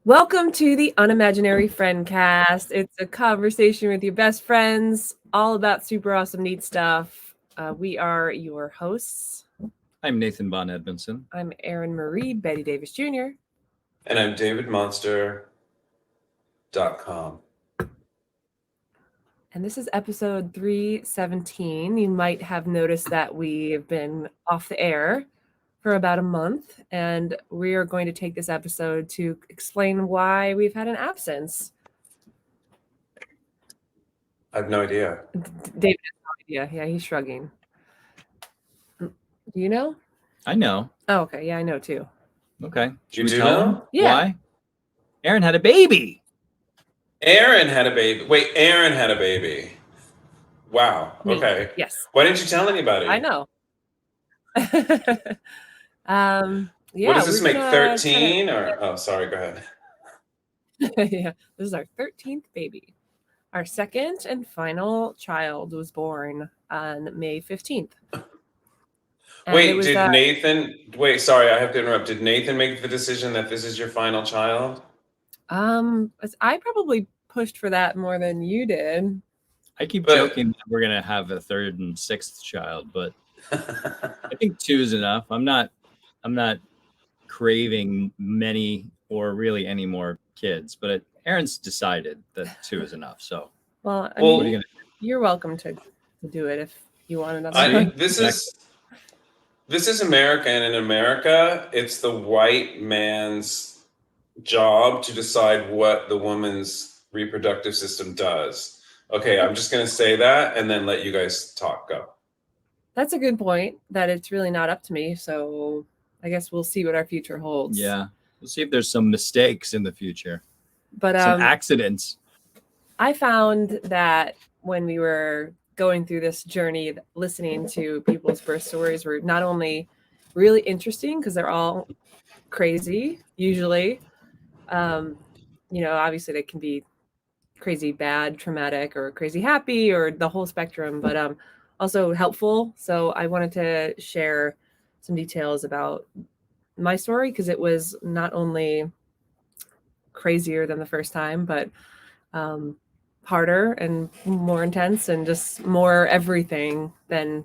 Welcome to the Unimaginary Friendcast. It's a conversation with your best friends, all about super awesome, neat stuff. We are your hosts. I'm Nathan Von Edmondson. I'm Erin Marie, Betty Davis Jr. And I'm DavidMonster.com. And this is episode 317. You might have noticed that we've been off the air for about a month, and we are going to take this episode to explain why we've had an absence. I have no idea. David has no idea. Yeah, he's shrugging. Do you know? I know. Oh, okay. Yeah, I know too. Okay. You do know? Yeah. Why? Erin had a baby. Erin had a baby. Wait, Erin had a baby. Wow. Me. Okay. Yes. Why didn't you tell anybody? I know. Yeah. What does this make? 13 kinda... or? Oh, sorry. Go ahead. Yeah. This is our 13th baby. Our second and final child was born on May 15th. Wait, Nathan? Wait, sorry, I have to interrupt. Did Nathan make the decision that this is your final child? I probably pushed for that more than you did. I keep joking that we're gonna have a third and sixth child, but I think 2 is enough. I'm not craving many or really any more kids, but Erin's decided that 2 is enough. So, well, I Well, mean, what are you gonna do? you're welcome to do it if you want another. This is America, and in America, it's the white man's job to decide what the woman's reproductive system does. Okay, I'm just going to say that and then let you guys talk. Go. That's a good point, that it's really not up to me. So I guess we'll see what our future holds. Yeah, we'll see if there's some mistakes in the future, but some accidents. I found that when we were going through this journey, listening to people's birth stories were not only really interesting because they're all crazy usually. Obviously they can be crazy bad, traumatic, or crazy happy, or the whole spectrum, but also helpful. So I wanted to share some details about my story because it was not only crazier than the first time, but harder and more intense and just more everything than.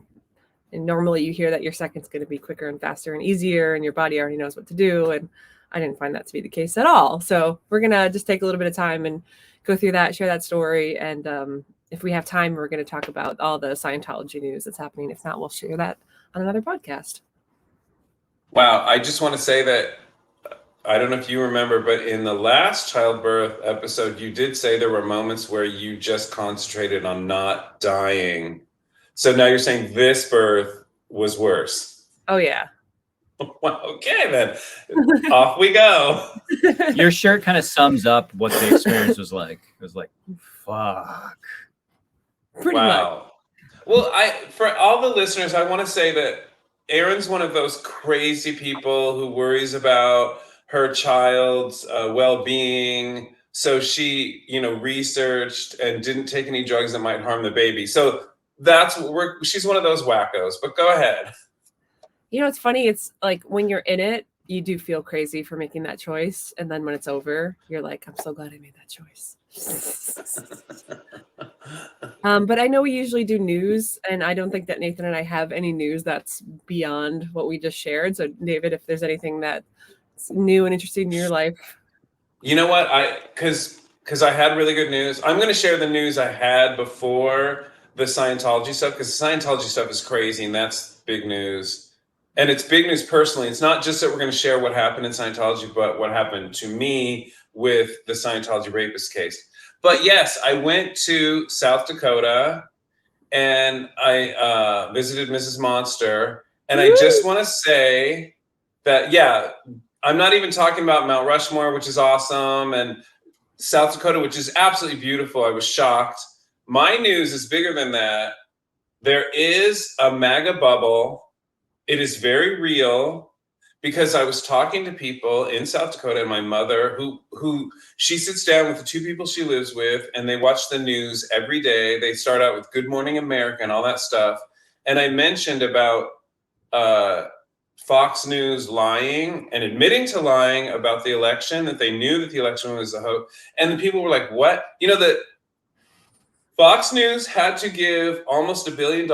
And normally you hear that your second's going to be quicker and faster and easier and your body already knows what to do. And I didn't find that to be the case at all. So we're going to just take a little bit of time and go through that, share that story. And if we have time, we're going to talk about all the Scientology news that's happening. If not, we'll share that on another podcast. Wow. I just want to say that, I don't know if you remember, but in the last childbirth episode, you did say there were moments where you just concentrated on not dying. So now you're saying this birth was worse. Oh, yeah. Well, okay, then. Off we go. Your shirt kind of sums up what the experience was like. It was like, fuck. Pretty much. Well, for all the listeners, I want to say that Erin's one of those crazy people who worries about her child's well-being. So she, researched and didn't take any drugs that might harm the baby. So she's one of those wackos, but go ahead. It's funny. It's like when you're in it, you do feel crazy for making that choice. And then when it's over, you're like, I'm so glad I made that choice. But I know we usually do news, and I don't think that Nathan and I have any news that's beyond what we just shared. So David, if there's anything that's new and interesting in your life. You know what? Because I had really good news. I'm going to share the news I had before the Scientology stuff, because the Scientology stuff is crazy, and that's big news. And it's big news personally. It's not just that we're going to share what happened in Scientology, but what happened to me with the Scientology rapist case. But yes, I went to South Dakota and I visited Mrs. Monster. And I just want to say that, yeah, I'm not even talking about Mount Rushmore, which is awesome, and South Dakota, which is absolutely beautiful. I was shocked. My news is bigger than that. There is a MAGA bubble. It is very real, because I was talking to people in South Dakota, and my mother, who she sits down with the 2 people she lives with, and they watch the news every day. They start out with Good Morning America and all that stuff. And I mentioned about Fox News lying and admitting to lying about the election, that they knew that the election was a hoax. And the people were like, what? You know, that Fox News had to give almost $1 billion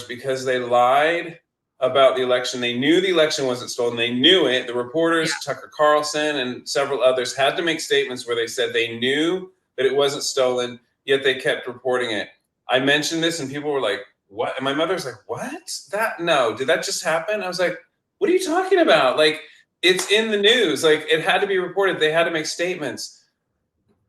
because they lied about the election. They knew the election wasn't stolen. They knew it. The reporters, Tucker Carlson and several others, had to make statements where they said they knew that it wasn't stolen, yet they kept reporting it. I mentioned this and people were like, what? And my mother's like, what? No, did that just happen? I was like, what are you talking about? Like, it's in the news. Like, it had to be reported. They had to make statements.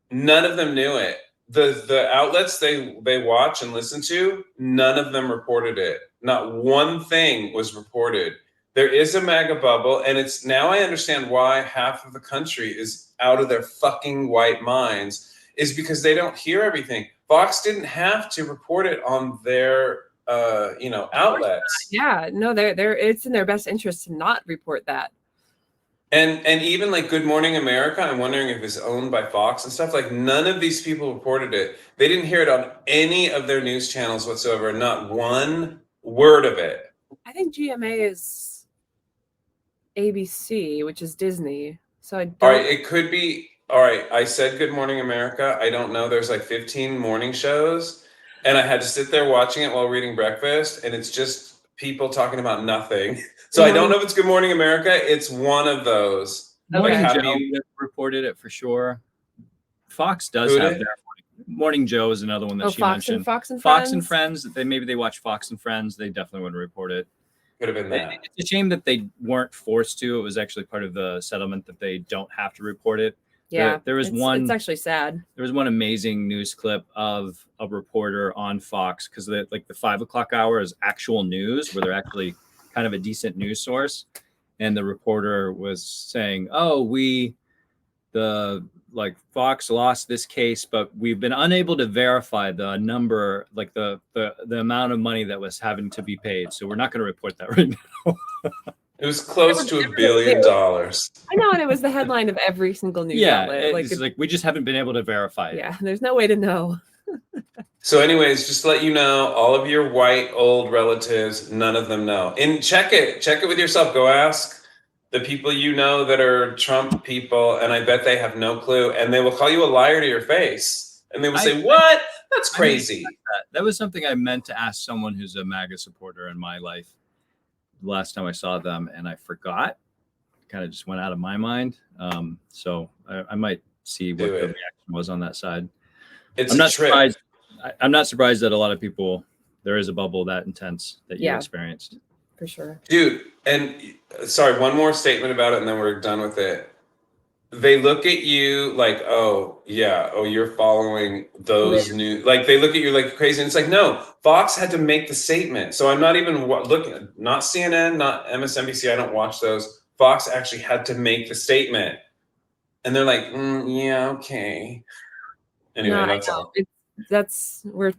None of them knew it. The outlets they watch and listen to, none of them reported it. Not one thing was reported. There is a MAGA bubble, and it's now I understand why half of the country is out of their fucking white minds, is because they don't hear everything. Fox didn't have to report it on their outlets. Yeah, no, they're it's in their best interest to not report that. And even like Good Morning America, I'm wondering if it's owned by Fox and stuff. Like, none of these people reported it. They didn't hear it on any of their news channels whatsoever. Not one word of it. I think GMA is ABC, which is Disney. So I don't. All right, it could be. All right, I said Good Morning America. I don't know. There's like 15 morning shows, and I had to sit there watching it while reading breakfast, and it's just people talking about nothing. So I don't know if it's Good Morning America. It's one of those. Morning Like, Joe reported it for sure. Fox does have their Morning Joe is another one that she mentioned. Fox and Friends. Maybe they watch Fox and Friends. They definitely wouldn't report it. Could have been that. It's a shame that they weren't forced to. It was actually part of the settlement that they don't have to report it. Yeah, there was one. It's actually sad. There was one amazing news clip of a reporter on Fox, because the 5 o'clock hour is actual news, where they're actually kind of a decent news source, and the reporter was saying, "Oh, Fox lost this case, but we've been unable to verify the number, like the amount of money that was having to be paid, so we're not going to report that right now." It was close to $1 billion. I know, and it was the headline of every single news outlet. It's like we just haven't been able to verify it. Yeah, there's no way to know. So anyways, just to let you know, all of your white old relatives, none of them know. And check it with yourself. Go ask the people you know that are Trump people, and I bet they have no clue, and they will call you a liar to your face. And they will say, what? That's crazy. That was something I meant to ask someone who's a MAGA supporter in my life last time I saw them, and I forgot. Kind of just went out of my mind. So I might see what the reaction was on that side. I'm not surprised. I'm not surprised that a lot of people, there is a bubble that intense that you experienced. For sure. Dude, and sorry, one more statement about it and then we're done with it. They look at you like, oh, yeah, you're following those new, like they look at you like crazy. And it's like, no, Fox had to make the statement. So I'm not even looking, not CNN, not MSNBC. I don't watch those. Fox actually had to make the statement. And they're like, yeah, okay. Anyway, that's all. We're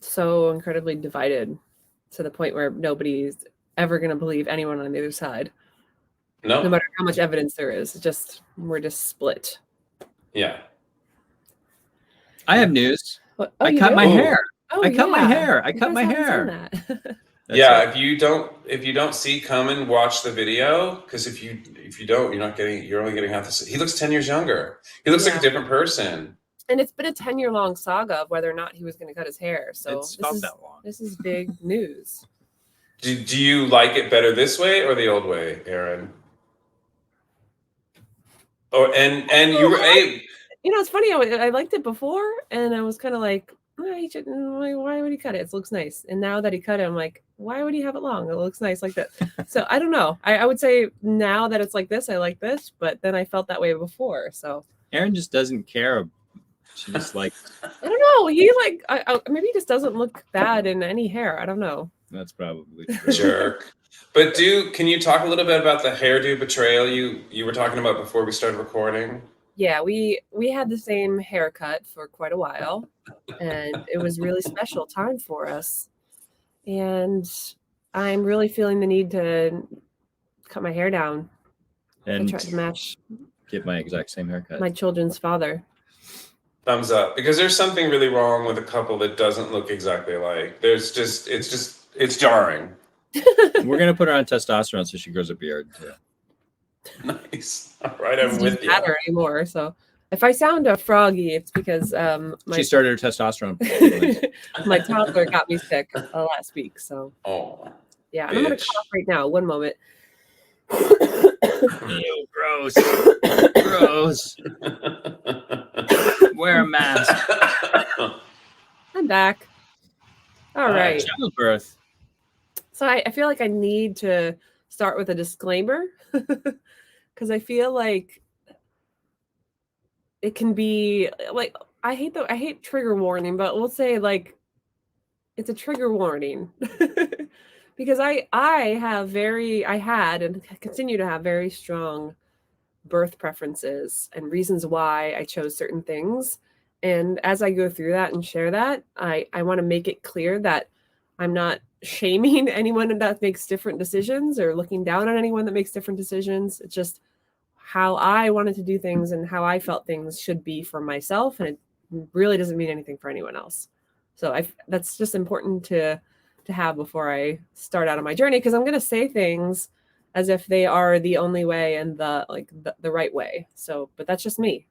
so incredibly divided to the point where nobody's ever going to believe anyone on the other side. No matter how much evidence there is. We're just split. Yeah. I have news. I cut my hair. I cut my hair. I cut my hair. Yeah, if you don't see, come and watch the video, because if you don't, you're only getting half the. He looks 10 years younger. He looks like a different person. And it's been a 10-year-long saga of whether or not he was going to cut his hair. So this is big news. Do you like it better this way or the old way, Erin? And you were it's funny. I liked it before, and I was kind of like, why would he cut it? It looks nice. And now that he cut it, I'm like, why would he have it long? It looks nice like that. So I don't know. I would say now that it's like this, I like this, but then I felt that way before. So Erin just doesn't care. She just like, I don't know. He maybe he just doesn't look bad in any hair. I don't know. That's probably true. Jerk. But can you talk a little bit about the hairdo betrayal you were talking about before we started recording? Yeah, we had the same haircut for quite a while, and it was really special time for us. And I'm really feeling the need to cut my hair down and try to match. Get my exact same haircut. My children's father. Thumbs up, because there's something really wrong with a couple that doesn't look exactly alike. It's jarring. We're gonna put her on testosterone so she grows a beard too. Nice. All right, I'm Doesn't with you. matter anymore. So if I sound froggy, it's because She started her testosterone. my toddler got me sick last week. So Oh, yeah, and I'm gonna bitch. cough right now. One moment. Ew, gross. Gross. Wear a mask. I'm back. All right. Childbirth. So I feel like I need to start with a disclaimer because I feel like it can be like I hate trigger warning, but we'll say like it's a trigger warning because I had and continue to have very strong birth preferences and reasons why I chose certain things. And as I go through that and share that, I want to make it clear that I'm not shaming anyone that makes different decisions or looking down on anyone that makes different decisions. It's just how I wanted to do things and how I felt things should be for myself. And it really doesn't mean anything for anyone else. So that's just important to have before I start out on my journey, because I'm going to say things as if they are the only way and the right way. So, but that's just me.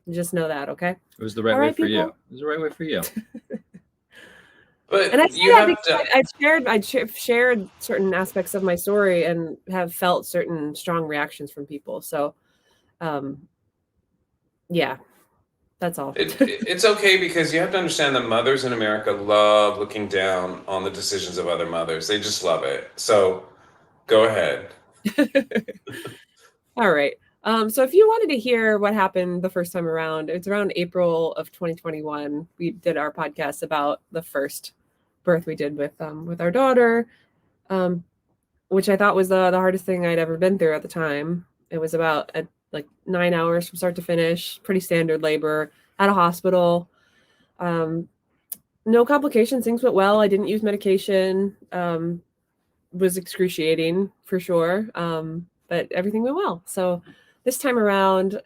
Just know that, okay? It was the right All way right, for you. people. It was the right way for you. But And I say you that have because to. I'd shared certain aspects of my story and have felt certain strong reactions from people. So, yeah, that's all. It's okay because you have to understand that mothers in America love looking down on the decisions of other mothers. They just love it. So go ahead. All right. So if you wanted to hear what happened the first time around, it's around April of 2021. We did our podcast about the first birth we did with our daughter, which I thought was the hardest thing I'd ever been through at the time. It was about like 9 hours from start to finish, pretty standard labor at a hospital. No complications. Things went well. I didn't use medication. Was excruciating for sure. But everything went well. So this time around,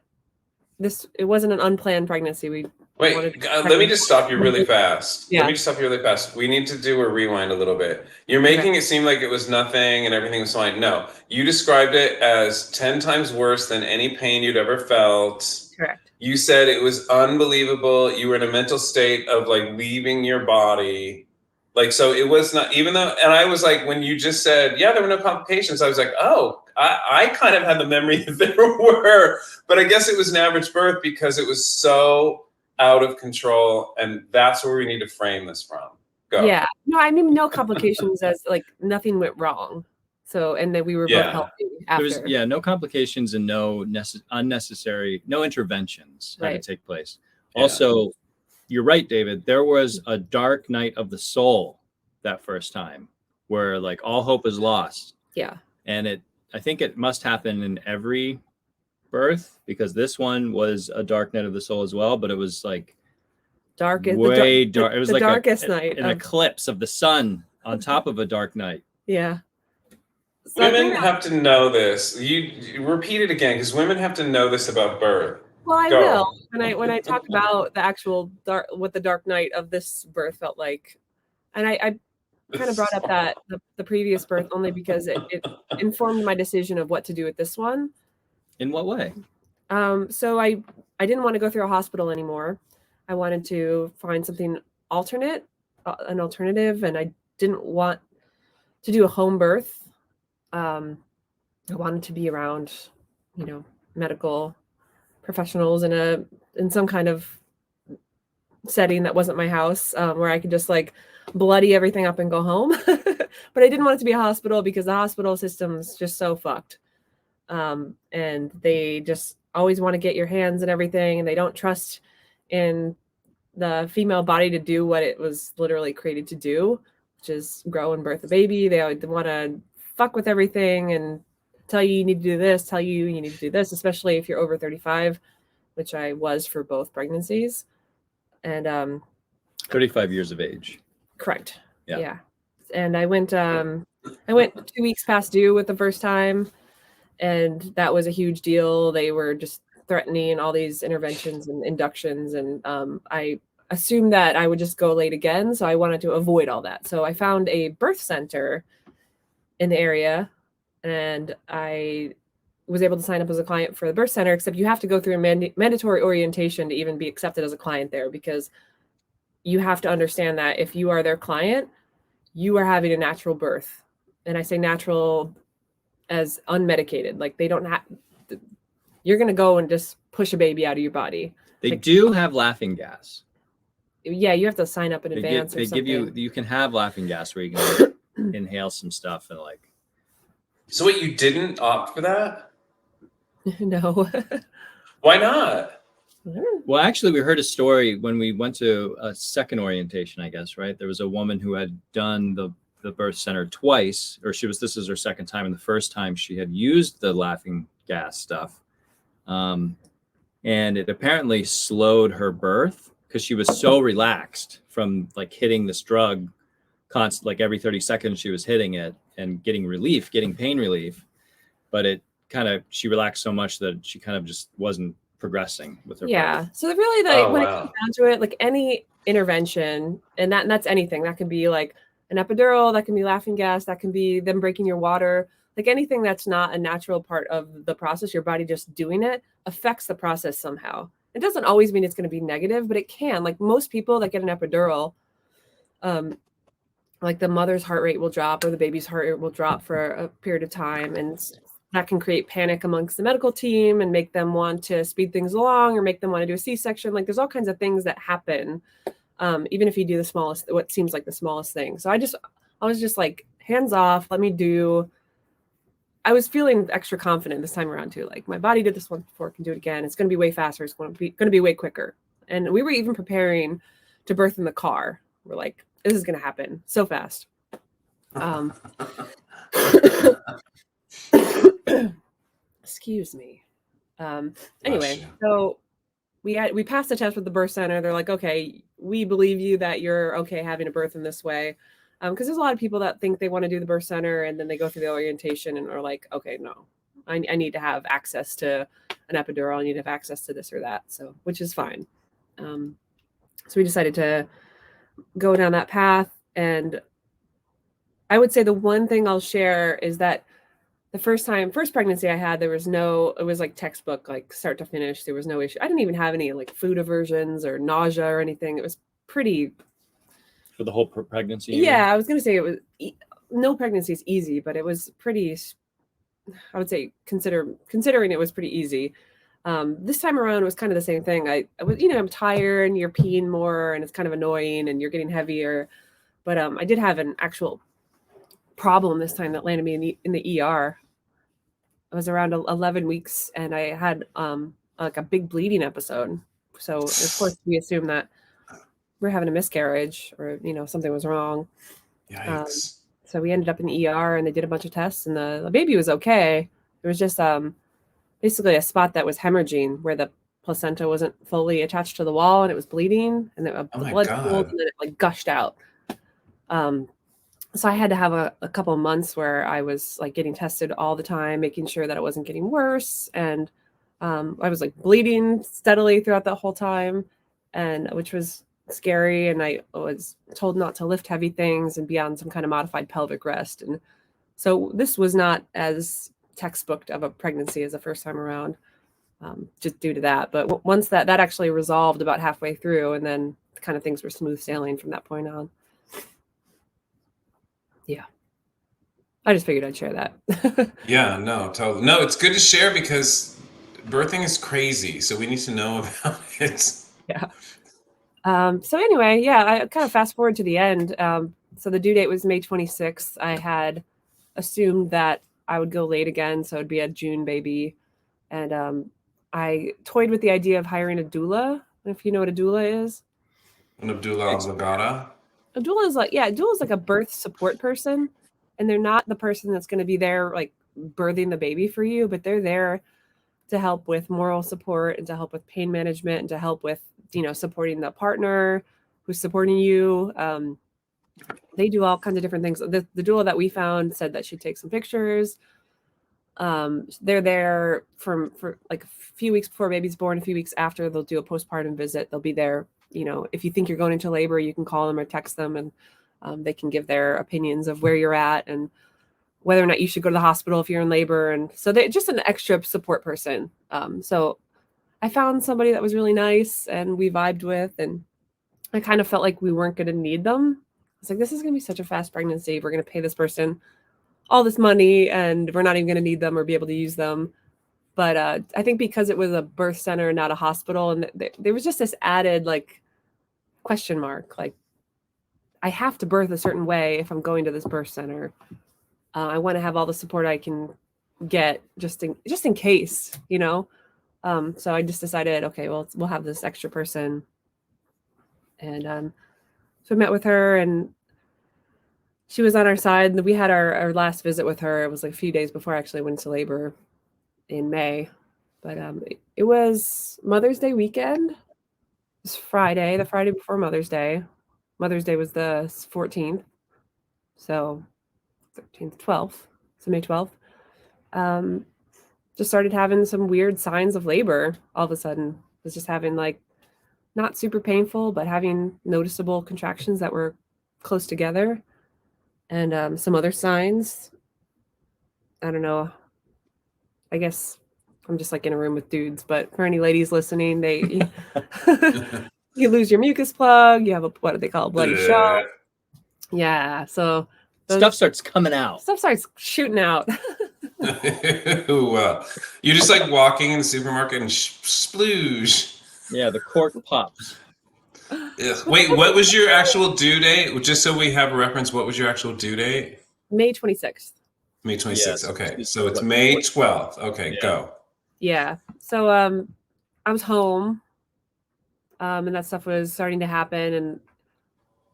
it wasn't an unplanned pregnancy. We Wait, let me just stop you really fast. Yeah. Let me just stop you really fast. We need to do a rewind a little bit. You're making it seem like it was nothing and everything was fine. No, you described it as 10 times worse than any pain you'd ever felt. Correct. You said it was unbelievable. You were in a mental state of like leaving your body. Like, so it was not, even though, and I was like, when you just said, yeah, there were no complications, I was like, oh, I kind of had the memory that there were, but I guess it was an average birth because it was so out of control. And that's where we need to frame this from. Go. Yeah. No, I mean, no complications as like nothing went wrong. So, and then we were both healthy after. There was, no complications and no unnecessary, no interventions had to take place. Yeah. Also, you're right, David. There was a dark night of the soul that first time where like all hope is lost. Yeah. And I think it must happen in every birth because this one was a dark night of the soul as well, but it was like dark. Way dark. It was like darkest night. An eclipse of the sun on top of a dark night. Yeah. So women have to know this. You repeat it again because women have to know this about birth. Well, I will when I talk about the actual what the dark night of this birth felt like, and I kind of brought up that the previous birth only because it informed my decision of what to do with this one. In what way? So I didn't want to go through a hospital anymore. I wanted to find something an alternative, and I didn't want to do a home birth. I wanted to be around, medical professionals in some kind of setting that wasn't my house, where I could just like bloody everything up and go home. But I didn't want it to be a hospital because the hospital system's just so fucked. And they just always want to get your hands and everything, and they don't trust in the female body to do what it was literally created to do, which is grow and birth a baby. They want to fuck with everything and tell you need to do this, tell you need to do this, especially if you're over 35, which I was for both pregnancies. And 35 years of age. Correct. Yeah. And I went 2 weeks past due with the first time, and that was a huge deal. They were just threatening all these interventions and inductions, and I assumed that I would just go late again, so I wanted to avoid all that. So I found a birth center in the area, and I was able to sign up as a client for the birth center, except you have to go through a mandatory orientation to even be accepted as a client there, because you have to understand that if you are their client, you are having a natural birth. And I say natural as unmedicated. Like they don't have, you're going to go and just push a baby out of your body. They Like, do have laughing gas. yeah, you have to sign up in advance. They give something. you can have laughing gas where you can inhale some stuff and like. So wait, you didn't opt for that? No. Why not? Well, actually, we heard a story when we went to a second orientation, I guess, right? There was a woman who had done the birth center twice, or this is her second time. And the first time she had used the laughing gas stuff. And it apparently slowed her birth because she was so relaxed from like hitting this drug like every 30 seconds she was hitting it and getting pain relief. But she relaxed so much that she kind of just wasn't progressing with her birth. So really when it comes down to it, like any intervention, and that's anything, that can be like an epidural, that can be laughing gas, that can be them breaking your water, like anything that's not a natural part of the process, your body just doing it affects the process somehow. It doesn't always mean it's going to be negative, but it can. Like most people that get an epidural, like the mother's heart rate will drop or the baby's heart rate will drop for a period of time, and that can create panic amongst the medical team and make them want to speed things along or make them want to do a C-section. Like there's all kinds of things that happen, even if you do what seems like the smallest thing. So I was just like, hands off, let me do. I was feeling extra confident this time around too. Like my body did this once before, can do it again. It's going to be way faster. It's going to be way quicker. And we were even preparing to birth in the car. We're like, this is going to happen so fast. Excuse me. Anyway, so we passed the test with the birth center. They're like, okay, we believe you that you're okay having a birth in this way. Because there's a lot of people that think they want to do the birth center and then they go through the orientation and are like, okay, no, I need to have access to an epidural. I need to have access to this or that. So, which is fine. So we decided to go down that path. And I would say the one thing I'll share is that the first pregnancy I had, it was like textbook, like start to finish. There was no issue. I didn't even have any like food aversions or nausea or anything. It was pretty. For the whole pregnancy? Yeah, I was going to say it was no pregnancy is easy, but it was pretty, I would say considering it was pretty easy. This time around it was kind of the same thing. I was, I'm tired and you're peeing more and it's kind of annoying and you're getting heavier. But I did have an actual problem this time that landed me in the ER. I was around 11 weeks and I had like a big bleeding episode. So of course we assume that we're having a miscarriage or, something was wrong. Yikes. So we ended up in the ER and they did a bunch of tests and the baby was okay. It was just basically a spot that was hemorrhaging where the placenta wasn't fully attached to the wall and it was bleeding and the blood pooled and then it like gushed out. So I had to have a couple of months where I was like getting tested all the time, making sure that it wasn't getting worse. And I was like bleeding steadily throughout the whole time, and which was scary. And I was told not to lift heavy things and be on some kind of modified pelvic rest. And so this was not as textbooked of a pregnancy as the first time around, just due to that. But once that actually resolved about halfway through, and then kind of things were smooth sailing from that point on. Yeah. I just figured I'd share that. Yeah, no, totally. No, it's good to share because birthing is crazy. So we need to know about it. Yeah. So anyway, yeah, I kind of fast forward to the end. So the due date was May 26th. I had assumed that I would go late again. So it'd be a June baby. And I toyed with the idea of hiring a doula. If you know what a doula is. An doula obligata. A doula is like a birth support person. And they're not the person that's going to be there like birthing the baby for you, but they're there to help with moral support and to help with pain management and to help with, supporting the partner who's supporting you. They do all kinds of different things. The doula that we found said that she'd take some pictures. They're there for like a few weeks before baby's born, a few weeks after. They'll do a postpartum visit. They'll be there. If you think you're going into labor, you can call them or text them and they can give their opinions of where you're at. And whether or not you should go to the hospital if you're in labor. And so they're just an extra support person. So I found somebody that was really nice and we vibed with, and I kind of felt like we weren't going to need them. It's like, this is going to be such a fast pregnancy. We're going to pay this person all this money and we're not even going to need them or be able to use them. But I think because it was a birth center, not a hospital, and there was just this added like question mark, like I have to birth a certain way if I'm going to this birth center. I want to have all the support I can get just in case, you know. So I just decided, okay, well, we'll have this extra person. And so I met with her and she was on our side. And we had our last visit with her. It was like a few days before I actually went into labor in May. But it was Mother's Day weekend. It was Friday, the Friday before Mother's Day. Mother's Day was the 14th. So 13th, 12th. So May 12th. Just started having some weird signs of labor all of a sudden. Was just having like not super painful, but having noticeable contractions that were close together. And some other signs. I don't know. I guess I'm just like in a room with dudes, but for any ladies listening, you lose your mucus plug, you have what do they call a bloody show. Yeah. So Stuff starts coming out. Stuff starts shooting out. You're just like walking in the supermarket and splooge. Yeah, the cork pops. Wait, what was your actual due date? Just so we have a reference, what was your actual due date? May 26th. May 26th. Yes. Okay. So it's May 12th. Okay, yeah. Go. Yeah. So I was home and that stuff was starting to happen, and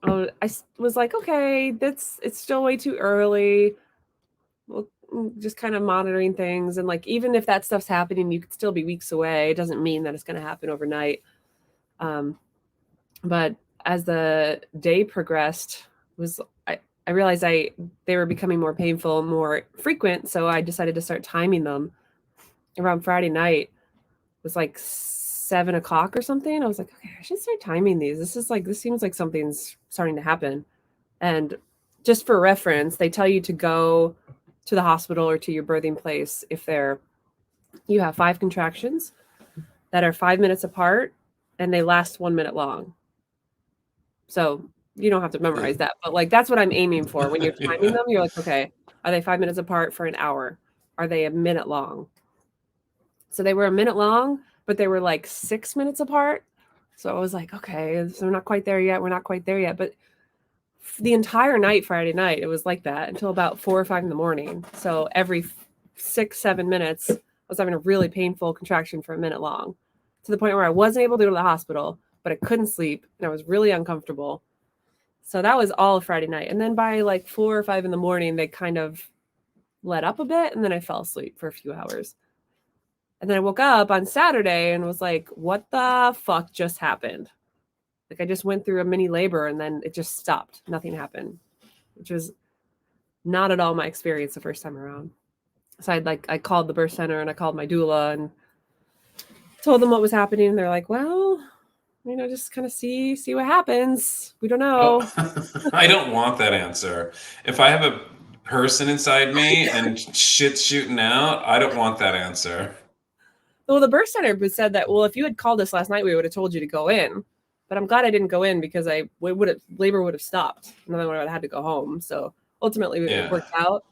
I was like, okay, it's still way too early. Well, just kind of monitoring things, and like even if that stuff's happening, you could still be weeks away. It doesn't mean that it's going to happen overnight. But as the day progressed, I realized they were becoming more painful, more frequent. So I decided to start timing them. Around Friday night, it was like 7 o'clock or something. I was like, okay, I should start timing these. This seems like something's starting to happen. And just for reference, they tell you to go to the hospital or to your birthing place if you have 5 contractions that are 5 minutes apart and they last 1 minute long. So you don't have to memorize that, but like that's what I'm aiming for. When you're timing them, you're like, okay, are they 5 minutes apart for an hour? Are they a minute long? So they were a minute long, but they were like 6 minutes apart. So I was like, okay, so we're not quite there yet. We're not quite there yet. But the entire night, Friday night, it was like that until about 4 or 5 in the morning. So every 6-7 minutes, I was having a really painful contraction for a minute long, to the point where I wasn't able to go to the hospital, but I couldn't sleep and I was really uncomfortable. So that was all Friday night. And then by like 4 or 5 in the morning, they kind of let up a bit. And then I fell asleep for a few hours. And then I woke up on Saturday and was like, what the fuck just happened? Like I just went through a mini labor and then it just stopped. Nothing happened, which was not at all my experience the first time around. So I called the birth center and I called my doula and told them what was happening. And they're like, well, just kind of see what happens. We don't know. Oh, I don't want that answer. If I have a person inside me and shit's shooting out, I don't want that answer. Well, the birth center said that, well, if you had called us last night, we would have told you to go in. But I'm glad I didn't go in because labor would have stopped. And then I would have had to go home. So ultimately it worked out.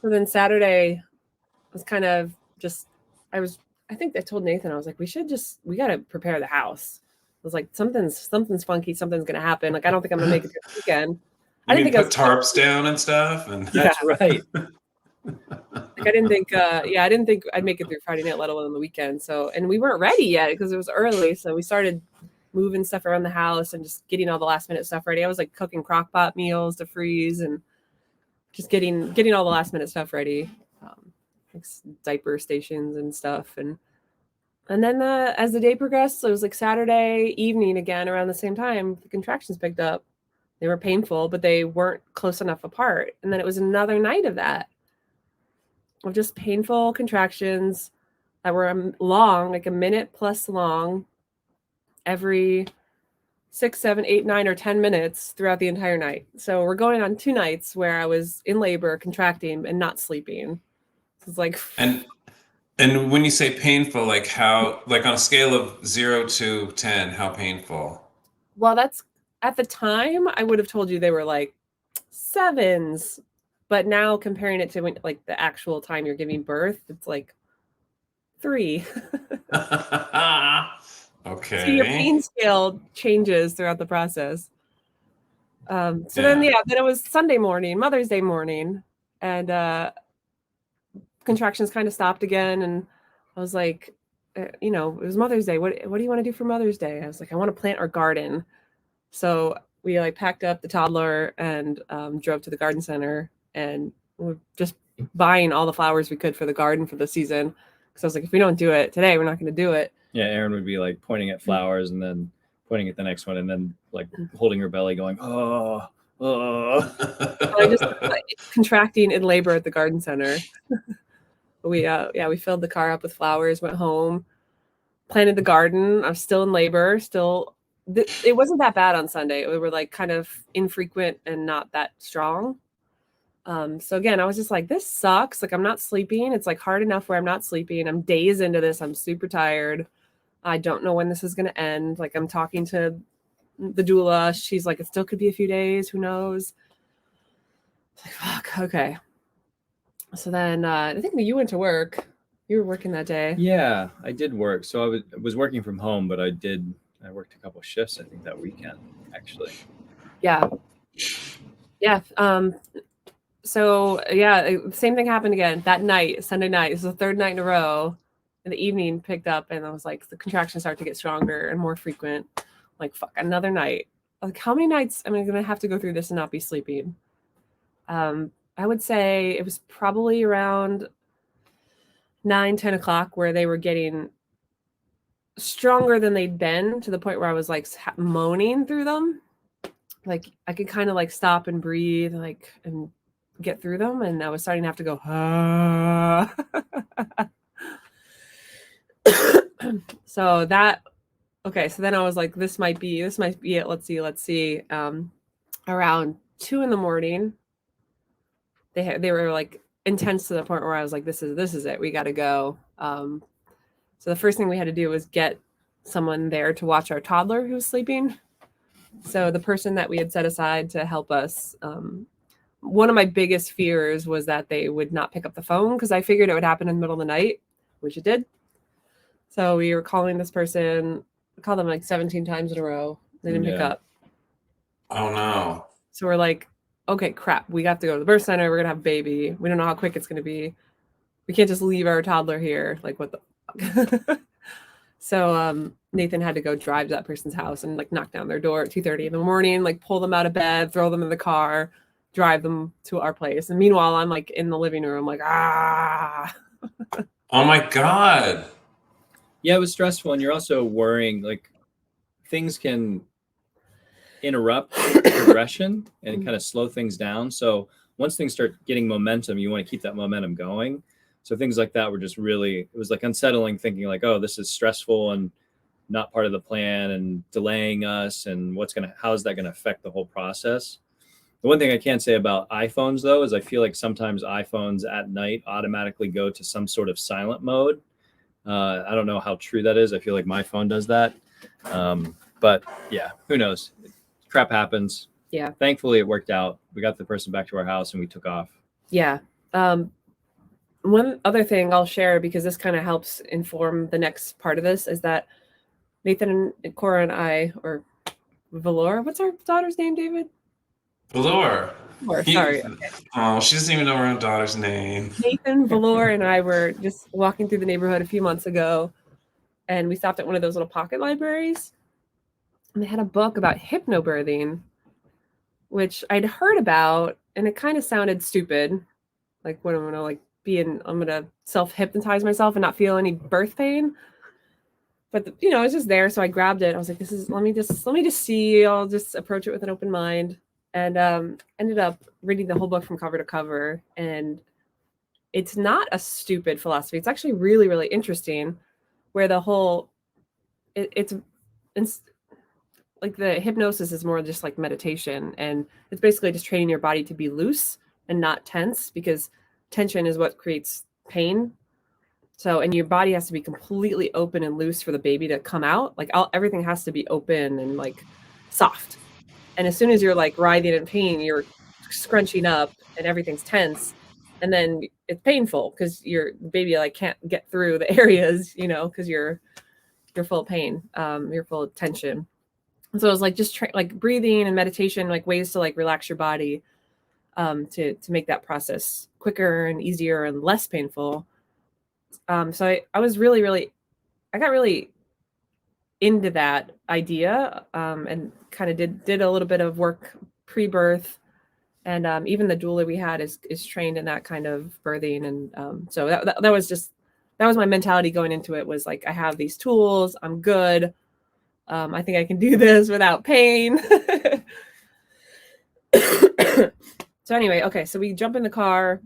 So then Saturday was kind of just, I think I told Nathan, I was like, we got to prepare the house. I was like, something's funky. Something's going to happen. Like, I don't think I'm going to make it through the weekend. I didn't think put tarps down and stuff. And that's right. Like I didn't think I'd make it through Friday night, let alone the weekend. So, and we weren't ready yet because it was early. So we started moving stuff around the house and just getting all the last minute stuff ready. I was like cooking crock pot meals to freeze and just getting all the last minute stuff ready, like diaper stations and stuff. And then as the day progressed, so it was like Saturday evening again around the same time, the contractions picked up. They were painful, but they weren't close enough apart. And then it was another night of that, of just painful contractions that were long, like a minute plus long, every 6, 7, 8, 9, or 10 minutes throughout the entire night. So we're going on 2 nights where I was in labor, contracting, and not sleeping. So it's like, And when you say painful, like how, like on a scale of 0 to 10, how painful? well, that's at the time I would have told you they were like 7s, but now comparing it to when, like the actual time you're giving birth, it's like 3. So your Okay. pain scale changes throughout the process. So then Yeah. then it was Sunday morning, Mother's Day morning, and contractions kind of stopped again, and I was like, it was Mother's Day. What do you want to do for Mother's Day? I was like, I want to plant our garden. So we like packed up the toddler and drove to the garden center, and we're just buying all the flowers we could for the garden for the season. Because I was like, if we don't do it today, we're not going to do it. Yeah, Erin would be like pointing at flowers and then pointing at the next one and then like holding her belly going, oh. I just contracting in labor at the garden center. We filled the car up with flowers, went home, planted the garden. I was still in labor, it wasn't that bad on Sunday. We were like kind of infrequent and not that strong. So again, I was just like, this sucks. Like I'm not sleeping. It's like hard enough where I'm not sleeping. I'm days into this. I'm super tired. I don't know when this is going to end. Like I'm talking to the doula. She's like, it still could be a few days. Who knows? Like, fuck. Okay. So then I think you went to work. You were working that day. Yeah, I did work. So I was working from home, but I worked a couple of shifts, I think, that weekend, actually. Yeah. Yeah. So yeah, same thing happened again that night, Sunday night. This is the 3rd night in a row. In the evening picked up, and I was like, the contractions start to get stronger and more frequent. Like, fuck, another night. Like, how many nights am I gonna have to go through this and not be sleeping? I would say it was probably around 9, 10 o'clock where they were getting stronger than they'd been, to the point where I was like moaning through them. Like I could kind of like stop and breathe, like, and get through them. And I was starting to have to go, so then I was like, this might be it. Let's see. Around 2 a.m, they were like intense to the point where I was like, this is it. We got to go. So the first thing we had to do was get someone there to watch our toddler who was sleeping. So the person that we had set aside to help us, one of my biggest fears was that they would not pick up the phone, because I figured it would happen in the middle of the night, which it did. So we were calling this person, called them like 17 times in a row. They didn't pick up. Oh no. So we're like, okay, crap. We have to go to the birth center. We're going to have a baby. We don't know how quick it's going to be. We can't just leave our toddler here. Like, what the fuck? So Nathan had to go drive to that person's house and like knock down their door at 2:30 in the morning, like pull them out of bed, throw them in the car, drive them to our place. And meanwhile, I'm like in the living room, like, Oh my God. Yeah, it was stressful. And you're also worrying, like, things can interrupt progression and kind of slow things down. So once things start getting momentum, you want to keep that momentum going. So things like that were just really, it was like unsettling, thinking like, oh, this is stressful and not part of the plan and delaying us, and how is that going to affect the whole process? The one thing I can say about iPhones, though, is I feel like sometimes iPhones at night automatically go to some sort of silent mode. I don't know how true that is. I feel like my phone does that. But yeah, who knows? Crap happens. Yeah. Thankfully, it worked out. We got the person back to our house and we took off. Yeah. One other thing I'll share, because this kind of helps inform the next part of this, is that Nathan and Cora and I, or Valor, what's our daughter's name, David? Valor. Sorry. Okay. Oh, she doesn't even know her own daughter's name. Nathan, Valor, and I were just walking through the neighborhood a few months ago, and we stopped at one of those little pocket libraries, and they had a book about hypnobirthing, which I'd heard about, and it kind of sounded stupid. Like, what I'm gonna self-hypnotize myself and not feel any birth pain. But it's just there, so I grabbed it. I was like, let me just see. I'll just approach it with an open mind. And ended up reading the whole book from cover to cover. And it's not a stupid philosophy. It's actually really, really interesting, where the whole like the hypnosis is more just like meditation, and it's basically just training your body to be loose and not tense, because tension is what creates pain. So, and your body has to be completely open and loose for the baby to come out. Like everything has to be open and like soft. And as soon as you're like writhing in pain, you're scrunching up and everything's tense. And then it's painful because your baby like can't get through the areas, you know, because you're full of pain, you're full of tension. And so it was like just like breathing and meditation, like ways to like relax your body, to make that process quicker and easier and less painful. So I was really, I got really into that idea, and kind of did a little bit of work pre-birth, and even the doula we had is trained in that kind of birthing, and so that was my mentality going into it, was like, I have these tools, I'm good, I think I can do this without pain. So anyway, okay, so we jump in the car.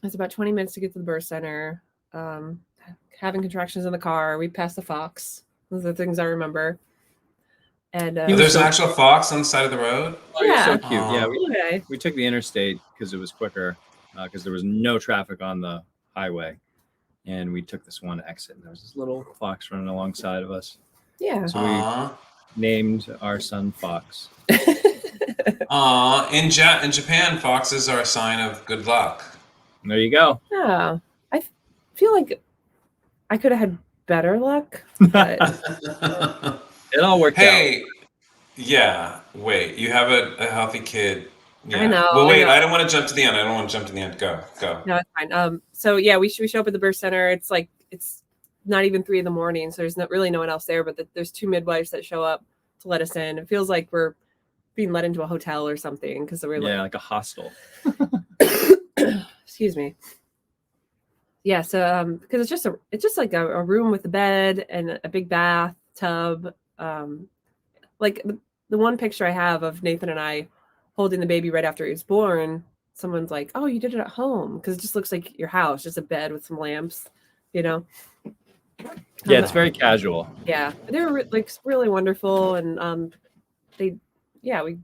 It's about 20 minutes to get to the birth center. Having contractions in the car. We passed the fox. Those are the things I remember. And there's an actual fox on the side of the road. Oh, yeah, so cute. Yeah, okay. we took the interstate because it was quicker, because there was no traffic on the highway, and we took this one exit, and there was this little fox running alongside of us. Yeah. So we named our son Fox. In Japan, foxes are a sign of good luck. There you go. Yeah, I feel like I could have had better luck, but it all worked out. Hey, yeah. Wait, you have a healthy kid. Yeah. I know. Well, wait. I don't want to jump to the end. I don't want to jump to the end. Go. No, it's fine. So yeah, we show up at the birth center. It's like it's not even 3 a.m, so there's really no one else there. But there's 2 midwives that show up to let us in. It feels like we're being let into a hotel or something, because we're like a hostel. Excuse me. Yeah, so because it's just like a room with a bed and a big bathtub. Like the one picture I have of Nathan and I holding the baby right after he was born, someone's like, "Oh, you did it at home," because it just looks like your house, just a bed with some lamps, you know. Yeah, it's very casual. Yeah, they were like really wonderful, and we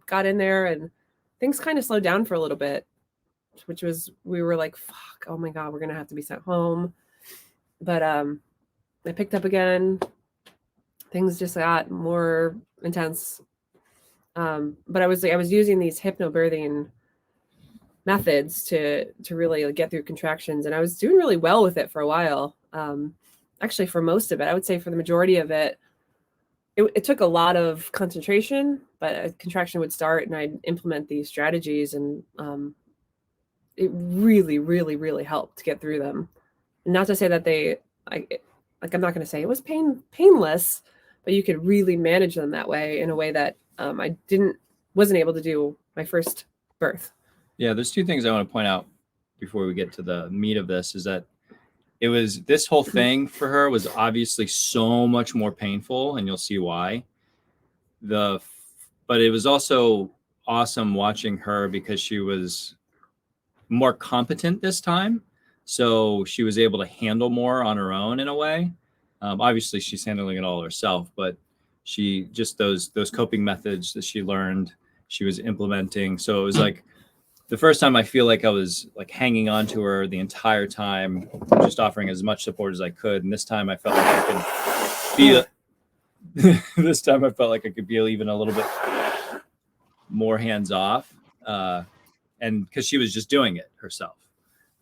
got in there and things kind of slowed down for a little bit, which was, we were like, fuck, oh my God, we're gonna have to be sent home. But I picked up again. Things just got more intense. But I was using these hypnobirthing methods to really get through contractions, and I was doing really well with it for a while. Actually, for most of it, I would say for the majority of it, it took a lot of concentration, but a contraction would start and I'd implement these strategies, and it really helped to get through them. And not to say that I'm not going to say it was painless, but you could really manage them that way, in a way that I wasn't able to do my first birth. Yeah, there's 2 things I want to point out before we get to the meat of this, is that this whole thing for her was obviously so much more painful, and you'll see why. But it was also awesome watching her, because she was more competent this time. So she was able to handle more on her own in a way. Obviously she's handling it all herself, but she just those coping methods that she learned, she was implementing. So it was like the first time I feel like I was like hanging on to her the entire time, just offering as much support as I could. And this time I felt like I could feel even a little bit more hands off. And because she was just doing it herself.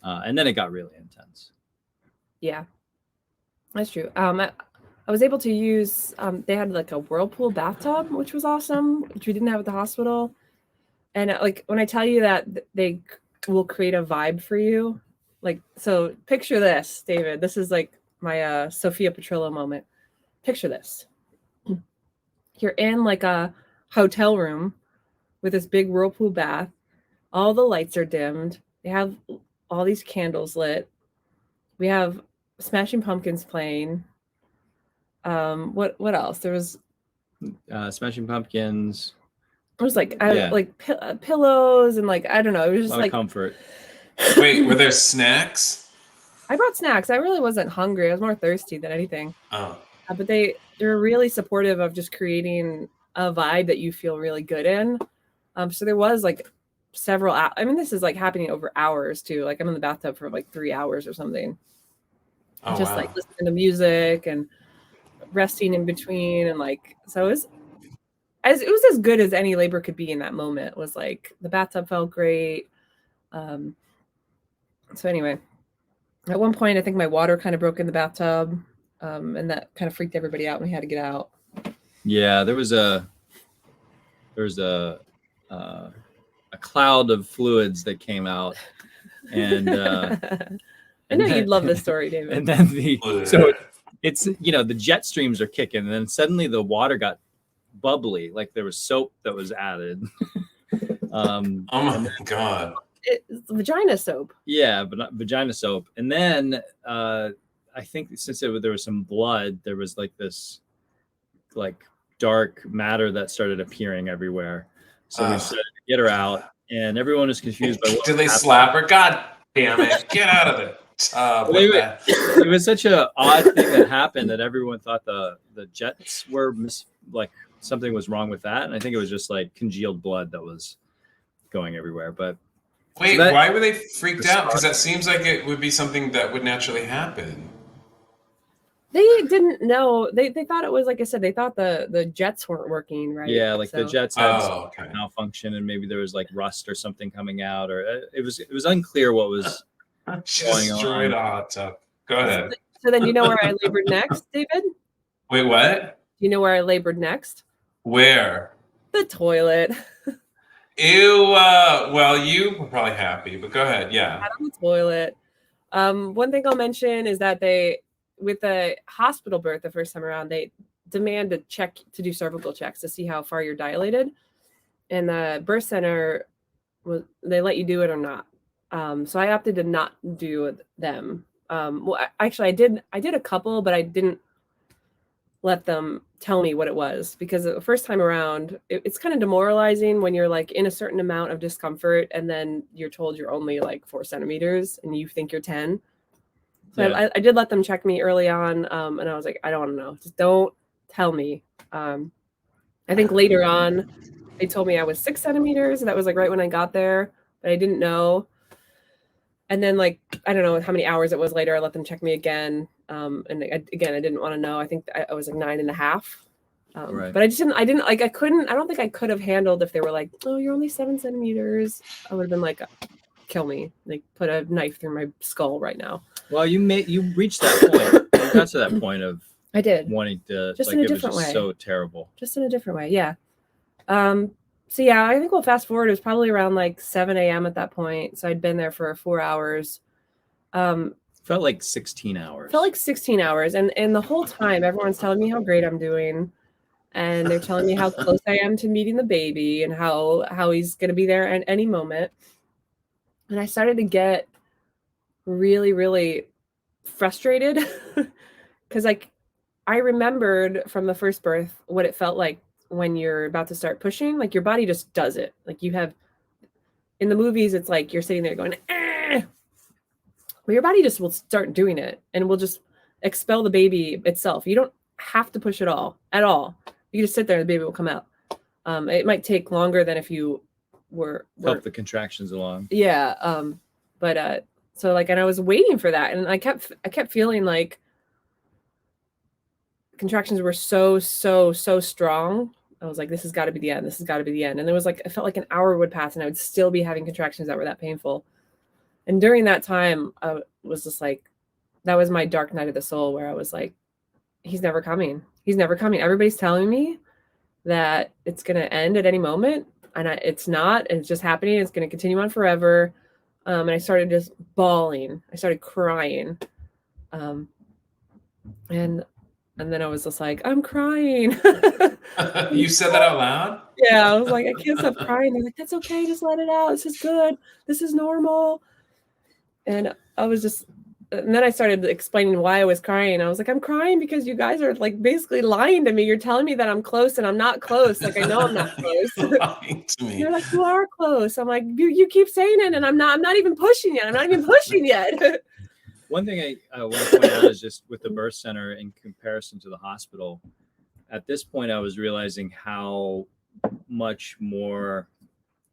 And then it got really intense. Yeah, that's true. I was able to use, they had like a whirlpool bathtub, which was awesome, which we didn't have at the hospital. And like, when I tell you that they will create a vibe for you, like, so picture this, David, this is like my Sophia Petrillo moment. Picture this. You're in like a hotel room with this big whirlpool bath. All the lights are dimmed. They have all these candles lit. We have Smashing Pumpkins playing. What else? There was Smashing Pumpkins. It was like pillows and like, I don't know. It was just like comfort. Wait, were there snacks? I brought snacks. I really wasn't hungry. I was more thirsty than anything. Oh. But they they're really supportive of just creating a vibe that you feel really good in. So there was like several, I mean, this is like happening over hours too. Like I'm in the bathtub for like 3 hours or something. Oh, Just wow. like listening to music and resting in between. And like, so it was as good as any labor could be in that moment. It was like the bathtub felt great. So anyway, at one point, I think my water kind of broke in the bathtub, and that kind of freaked everybody out when we had to get out. Yeah, there was a cloud of fluids that came out, and I know you'd love this story, David. And then so it's the jet streams are kicking, and then suddenly the water got bubbly, like there was soap that was added. Oh my God. It's vagina soap. Yeah, but not vagina soap. And then I think since there was some blood, there was like this like dark matter that started appearing everywhere. So we decided to get her out, and everyone was confused by what did they slap her? God damn it! Get out of it. It was such an odd thing that happened that everyone thought the jets were like something was wrong with that, and I think it was just like congealed blood that was going everywhere. But wait, so why were they freaked out? Because that seems like it would be something that would naturally happen. They didn't know. They thought it was, like I said, they thought the jets weren't working right. Yeah, like the jets had okay. malfunction, and maybe there was like rust or something coming out, or it was unclear what was going on. Hot tub. Go ahead. So then, you know where I labored next, David? Wait, what? You know where I labored next? Where? The toilet. Ew. Well, you were probably happy, but go ahead. Yeah. Out on the toilet. One thing I'll mention is that with the hospital birth the first time around, they demand to do cervical checks to see how far you're dilated. And the birth center, they let you do it or not. So I opted to not do them. Well, actually, I did a couple, but I didn't let them tell me what it was, because the first time around, it's kind of demoralizing when you're like in a certain amount of discomfort and then you're told you're only like 4 centimeters and you think you're 10. So yeah. I did let them check me early on, and I was like, I don't want to know. Just don't tell me. I think later on, they told me I was 6 centimeters. That was like right when I got there, but I didn't know. And then like, I don't know how many hours it was later, I let them check me again. And I didn't want to know. I think I was like 9.5. Right. But I don't think I could have handled if they were like, oh, you're only 7 centimeters. I would have been like, kill me, like put a knife through my skull right now. Well, you reached that point. You got to that point of I did wanting to, just like, in a it different was just way. So terrible. Just in a different way, yeah. So yeah, I think we'll fast forward. It was probably around like 7 a.m. at that point. So I'd been there for 4 hours. Felt like 16 hours. Felt like 16 hours, and the whole time everyone's telling me how great I'm doing, and they're telling me how close I am to meeting the baby and how he's going to be there at any moment. And I started to get really, really frustrated because like I remembered from the first birth what it felt like when you're about to start pushing. Like your body just does it. Like you have in the movies, it's like you're sitting there going, eh. Well, your body just will start doing it and will just expel the baby itself. You don't have to push it at all. You just sit there and the baby will come out. It might take longer than if you were help the contractions along. Yeah. But so like, and I was waiting for that, and I kept feeling like contractions were so strong. I was like, this has got to be the end. This has got to be the end. And there was like, I felt like an hour would pass and I would still be having contractions that were that painful. And during that time, I was just like, that was my dark night of the soul, where I was like, he's never coming. He's never coming. Everybody's telling me that it's going to end at any moment. And it's not. And it's just happening. It's going to continue on forever. And I started just bawling. I started crying. And then I was just like, I'm crying. You said that out loud? Yeah. I was like, I can't stop crying. They're like, that's okay. Just let it out. This is good. This is normal. And I was just, and then I started explaining why I was crying. I was like, I'm crying because you guys are like basically lying to me. You're telling me that I'm close and I'm not close. Like, I know I'm not close. Lying to me. You're like, you are close. I'm like, you keep saying it and I'm not even pushing yet. I'm not even pushing yet. One thing I want to point out is just with the birth center in comparison to the hospital, at this point, I was realizing how much more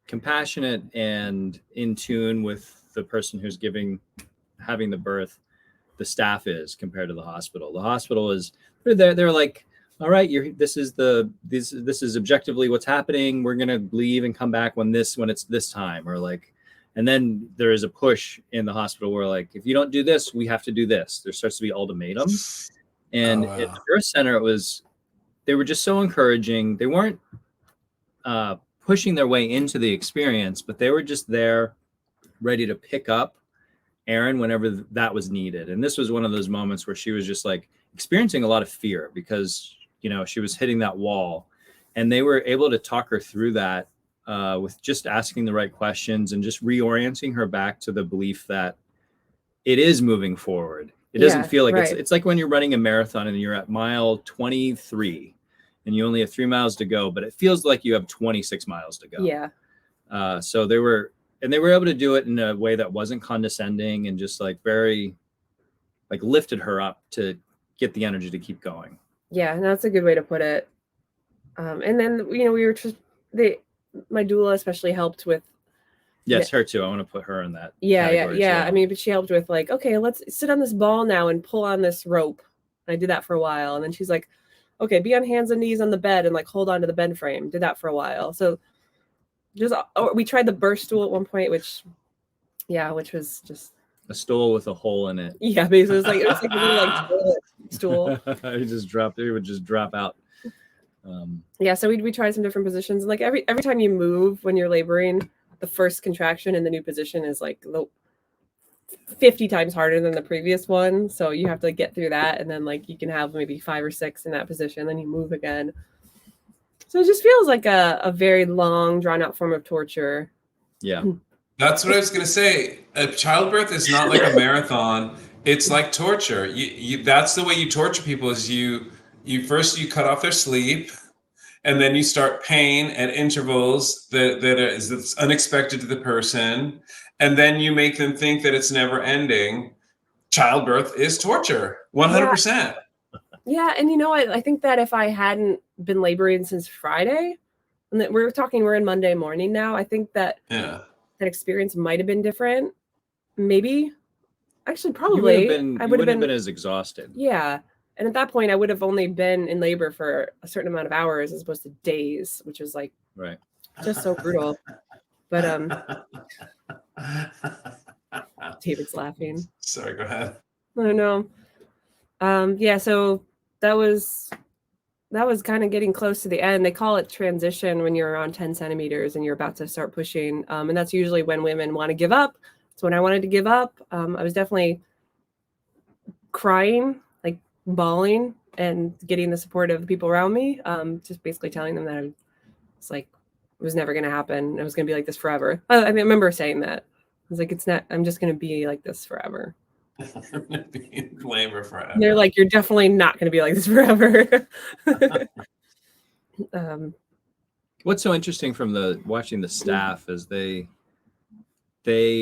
compassionate and in tune with the person who's having the birth the staff is compared to the hospital. The hospital is they're like, all right, this is objectively what's happening. We're gonna leave and come back when it's this time, or like, and then there is a push in the hospital where like, if you don't do this, we have to do this. There starts to be ultimatums. And Oh, wow. at the birth center, they were just so encouraging. They weren't pushing their way into the experience, but they were just there ready to pick up Erin whenever that was needed. And this was one of those moments where she was just like experiencing a lot of fear because, she was hitting that wall, and they were able to talk her through that with just asking the right questions and just reorienting her back to the belief that it is moving forward. It doesn't feel like it's like when you're running a marathon and you're at mile 23 and you only have 3 miles to go, but it feels like you have 26 miles to go. Yeah. So they were able to do it in a way that wasn't condescending and just like very like lifted her up to get the energy to keep going. Yeah, and that's a good way to put it. And then, we were just, my doula especially helped with. Yes, her too. I want to put her in that. Yeah. Well. I mean, but she helped with like, okay, let's sit on this ball now and pull on this rope. And I did that for a while. And then she's like, okay, be on hands and knees on the bed and like hold on to the bed frame. Did that for a while. So we tried the birth stool at one point, which was just a stool with a hole in it. Yeah, basically it was like a little like toilet stool. It would just drop out. Yeah, so we tried some different positions, and like every time you move when you're laboring, the first contraction in the new position is like 50 times harder than the previous one. So you have to get through that, and then like you can have maybe 5 or 6 in that position, then you move again. So it just feels like a very long, drawn out form of torture. Yeah. That's what I was going to say. A childbirth is not like a marathon. It's like torture. That's the way you torture people is you first cut off their sleep, and then you start pain at intervals that's unexpected to the person, and then you make them think that it's never ending. Childbirth is torture, 100%. Yeah, and I think that if I hadn't been laboring since Friday, and that we're in Monday morning now, I think that that experience might have been different. Maybe. Actually, probably. I would have been as exhausted. Yeah. And at that point, I would have only been in labor for a certain amount of hours as opposed to days, which is like just so brutal. But David's laughing. Sorry, go ahead. I don't know. Yeah, so that was kind of getting close to the end. They call it transition when you're around 10 centimeters and you're about to start pushing. And that's usually when women want to give up. It's when I wanted to give up. I was definitely crying, like bawling, and getting the support of the people around me. Just basically telling them that it was never going to happen. It was going to be like this forever. I remember saying that. I was like, it's not, I'm just going to be like this forever. Be in labor forever. And they're like, you're definitely not going to be like this forever. What's so interesting from watching the staff is they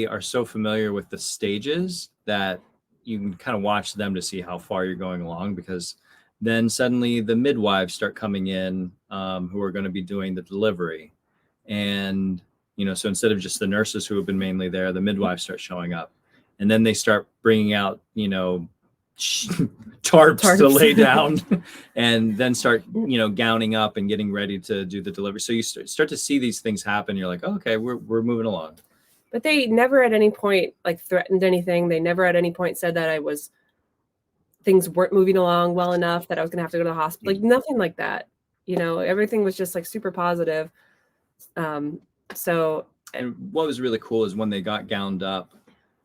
are so familiar with the stages that you can kind of watch them to see how far you're going along, because then suddenly the midwives start coming in who are going to be doing the delivery. And, so instead of just the nurses who have been mainly there, the midwives start showing up. And then they start bringing out, tarps to lay down, and then start, gowning up and getting ready to do the delivery. So you start to see these things happen. You're like, oh, okay, we're moving along. But they never at any point threatened anything. They never at any point said that things weren't moving along well enough that I was going to have to go to the hospital. Like nothing like that. Everything was just like super positive. And what was really cool is when they got gowned up,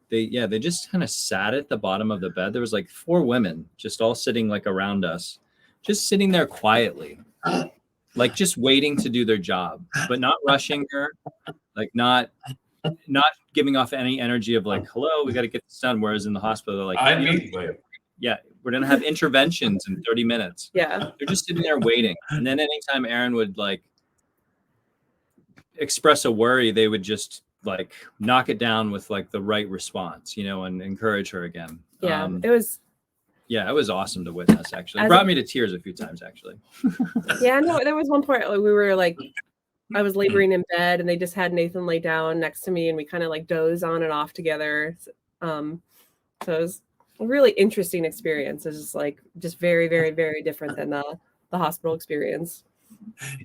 they just kind of sat at the bottom of the bed. There was like 4 women just all sitting like around us, just sitting there quietly, like just waiting to do their job, but not rushing her, like not giving off any energy of like, hello, we got to get this done. Whereas in the hospital, they're like, we're going to have interventions in 30 minutes. Yeah. They're just sitting there waiting. And then anytime Erin would like express a worry, they would just like knock it down with like the right response, and encourage her again. Yeah, it was Yeah, it was awesome to witness. Actually, it As brought a- me to tears a few times. Actually, Yeah, no, there was one point we were like, I was laboring in bed, and they just had Nathan lay down next to me, and we kind of like dozed on and off together. So it was a really interesting experience. It's just like just very, very, very different than the hospital experience.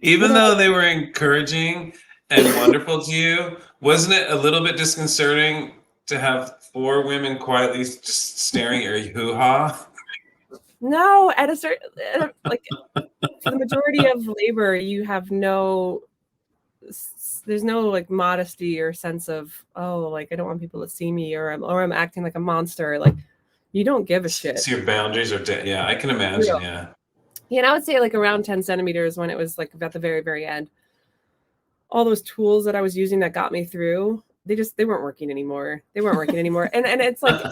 Even though they were encouraging and wonderful to you, wasn't it a little bit disconcerting to have 4 women quietly just staring at your hoo-ha? No, at a certain like for the majority of labor, you have there's no like modesty or sense of, oh, like I don't want people to see me, or I'm acting like a monster. Like you don't give a shit. So your boundaries are yeah, I can imagine, yeah. Yeah, and I would say like around 10 centimeters when it was like at the very, very end. All those tools that I was using that got me through, they weren't working anymore. They weren't working anymore. And it's like,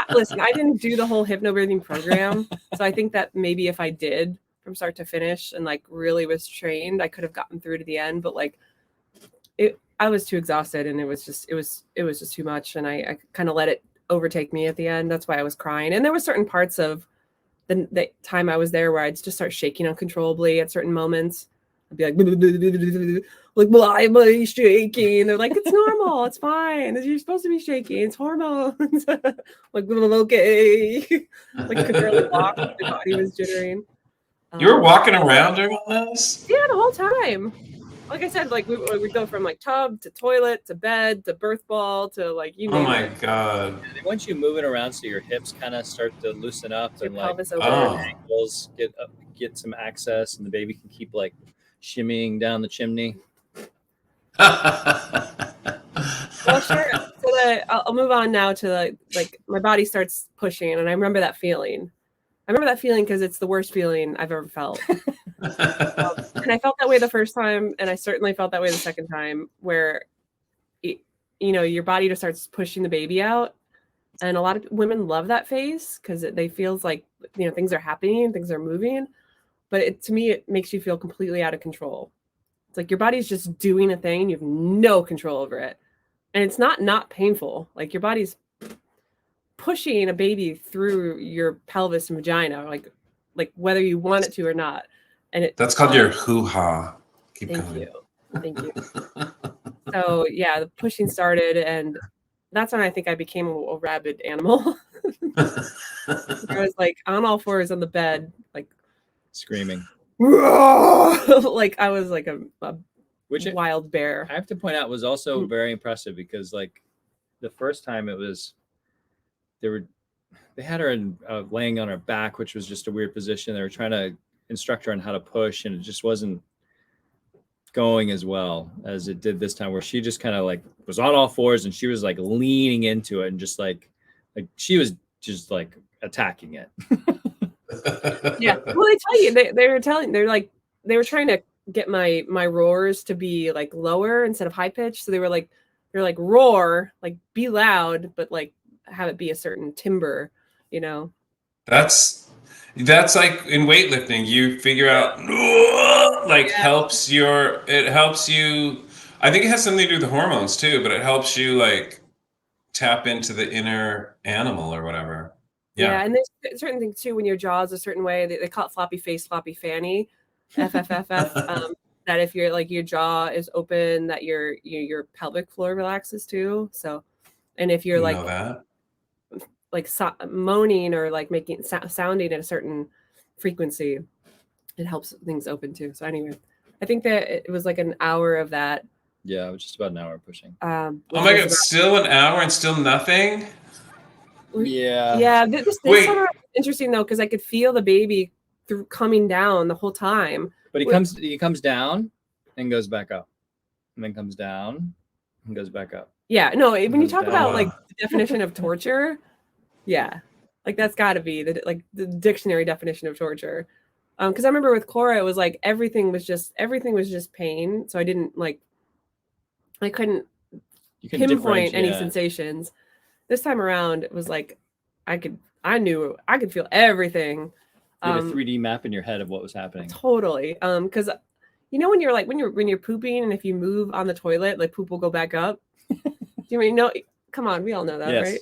listen, I didn't do the whole hypnobirthing program. So I think that maybe if I did from start to finish and like really was trained, I could have gotten through to the end. But like I was too exhausted, and it was just too much. And I kind of let it overtake me at the end. That's why I was crying. And there were certain parts of the time I was there where I'd just start shaking uncontrollably at certain moments. I'd be like, why am I shaking? They're like, it's normal, it's fine. You're supposed to be shaking. It's hormones. Like, okay. Like, could barely walk. My body was jittering. You were walking around during all this? Yeah, the whole time. Like I said, like we go from like tub to toilet to bed to birth ball to like you Oh name my it. God. once you move it around, so your hips kind of start to loosen up Your and like pelvis open. Oh. ankles get some access, and the baby can keep like shimmying down the chimney. Well, sure. So I'll move on now to like my body starts pushing, and I remember that feeling. I remember that feeling because it's the worst feeling I've ever felt. And I felt that way the first time, and I certainly felt that way the second time, where your body just starts pushing the baby out. And a lot of women love that phase because they feels like things are happening, things are moving. But to me, it makes you feel completely out of control. It's like your body's just doing a thing, you have no control over it. And it's not painful. Like your body's pushing a baby through your pelvis and vagina, like whether you want it to or not. And That's called your hoo-ha. Keep going. Thank you. So yeah, the pushing started, and that's when I think I became a rabid animal. I was like on all fours on the bed, like Screaming. like I was like a wild bear. I have to point out was also very impressive because like the first time it was they had her laying on her back, which was just a weird position. They were trying to instruct her on how to push, and it just wasn't going as well as it did this time, where she just kind of like was on all fours and she was like leaning into it and just like she was just like attacking it. Yeah. Well, they tell you they were trying to get my roars to be like lower instead of high pitch. So they're like roar, like be loud, but like have it be a certain timbre, That's like in weightlifting, you figure out like helps you. I think it has something to do with the hormones too, but it helps you like tap into the inner animal or whatever. Yeah, and there's certain things too when your jaw is a certain way. They call it floppy face, floppy fanny, FFFF. That if you're like your jaw is open, that your pelvic floor relaxes too. So, and if you're like moaning or like making sounding at a certain frequency, it helps things open too. So anyway, I think that it was like an hour of that. Yeah, it was just about an hour pushing. Oh my God, still an hour and still nothing? Yeah. This time was interesting though, because I could feel the baby coming down the whole time. But he comes down and goes back up, and then comes down and goes back up. Yeah, no. When you talk about like the definition of torture, yeah, like that's got to be the dictionary definition of torture. Because I remember with Cora, it was like everything was just pain. So I couldn't pinpoint any sensations. This time around, it was like I could feel everything. You had a 3D map in your head of what was happening. Totally. Because when you're pooping, and if you move on the toilet, like poop will go back up. Do you know? Come on, we all know that, right?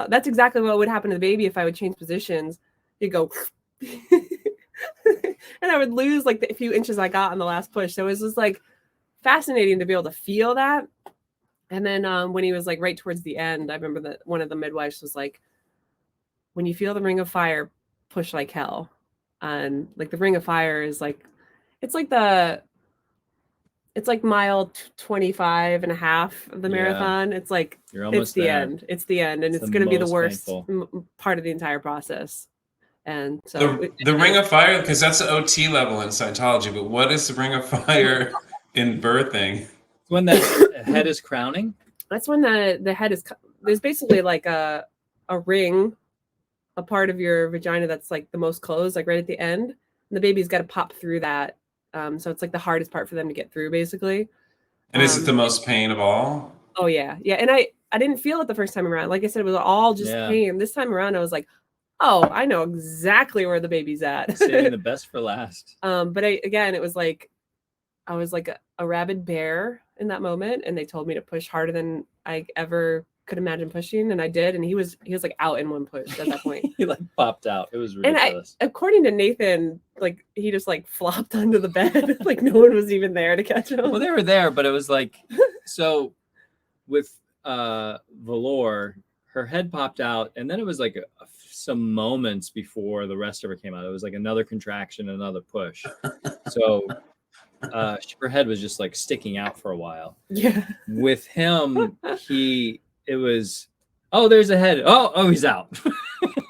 That's exactly what would happen to the baby if I would change positions. you go, and I would lose like the few inches I got on the last push. So it was just like fascinating to be able to feel that. And then when he was like right towards the end, I remember that one of the midwives was like, when you feel the ring of fire, push like hell. And like the ring of fire is like, it's like mile 25 and a half of the marathon. It's like, You're almost it's the there. end. It's the end. And it's going to be the most worst painful. part of the entire process. And so The ring of fire, because that's the OT level in Scientology, but what is the ring of fire in birthing? When the head is crowning? That's when the head is, there's basically like a ring, a part of your vagina that's like the most closed, like right at the end. And the baby's got to pop through that. So it's like the hardest part for them to get through, basically. And is it the most pain of all? Oh yeah. Yeah. And I didn't feel it the first time around. Like I said, it was all just pain. This time around, I was like, oh, I know exactly where the baby's at. Saving the best for last. But it was like, I was like a rabid bear in that moment. And they told me to push harder than I ever could imagine pushing. And I did. And he was like out in one push at that point. He like popped out. It was ridiculous. And according to Nathan, like he just like flopped under the bed. Like no one was even there to catch him. Well, they were there, but it was like, so with Valor, her head popped out, and then it was like some moments before the rest of her came out. It was like another contraction, another push. So her head was just like sticking out for a while. Yeah. With him, it was, oh, there's a head. Oh, he's out.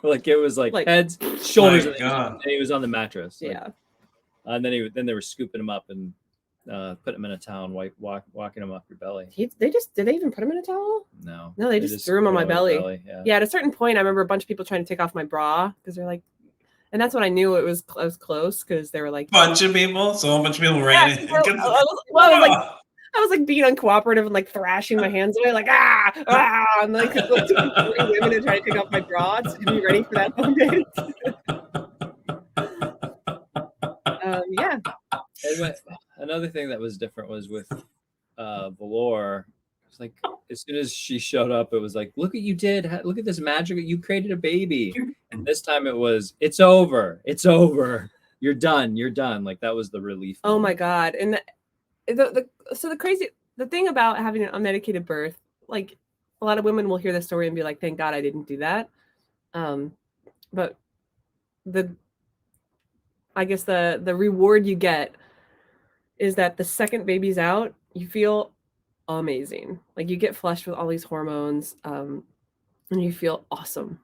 Like it was like heads, shoulders, and he was on the mattress. Yeah. And then they were scooping him up and putting him in a towel and walking him off your belly. Did they even put him in a towel? No, they just threw him on my belly. Yeah. At a certain point, I remember a bunch of people trying to take off my bra because they're like, and that's when I knew I was close because they were like, bunch of people ran in. I was like being uncooperative and like thrashing my hands away, like and like three women to try to take off my bra to be ready for that moment. Yeah. Another thing that was different was with Valor. It's like as soon as she showed up, it was like, look what you did. Look at this magic. You created a baby. And this time it was, it's over. It's over. You're done. You're done. Like that was the relief. Oh my God. And the thing about having an unmedicated birth, like a lot of women will hear the story and be like, thank God I didn't do that. But I guess the reward you get is that the second baby's out, you feel amazing. Like you get flushed with all these hormones, and you feel awesome.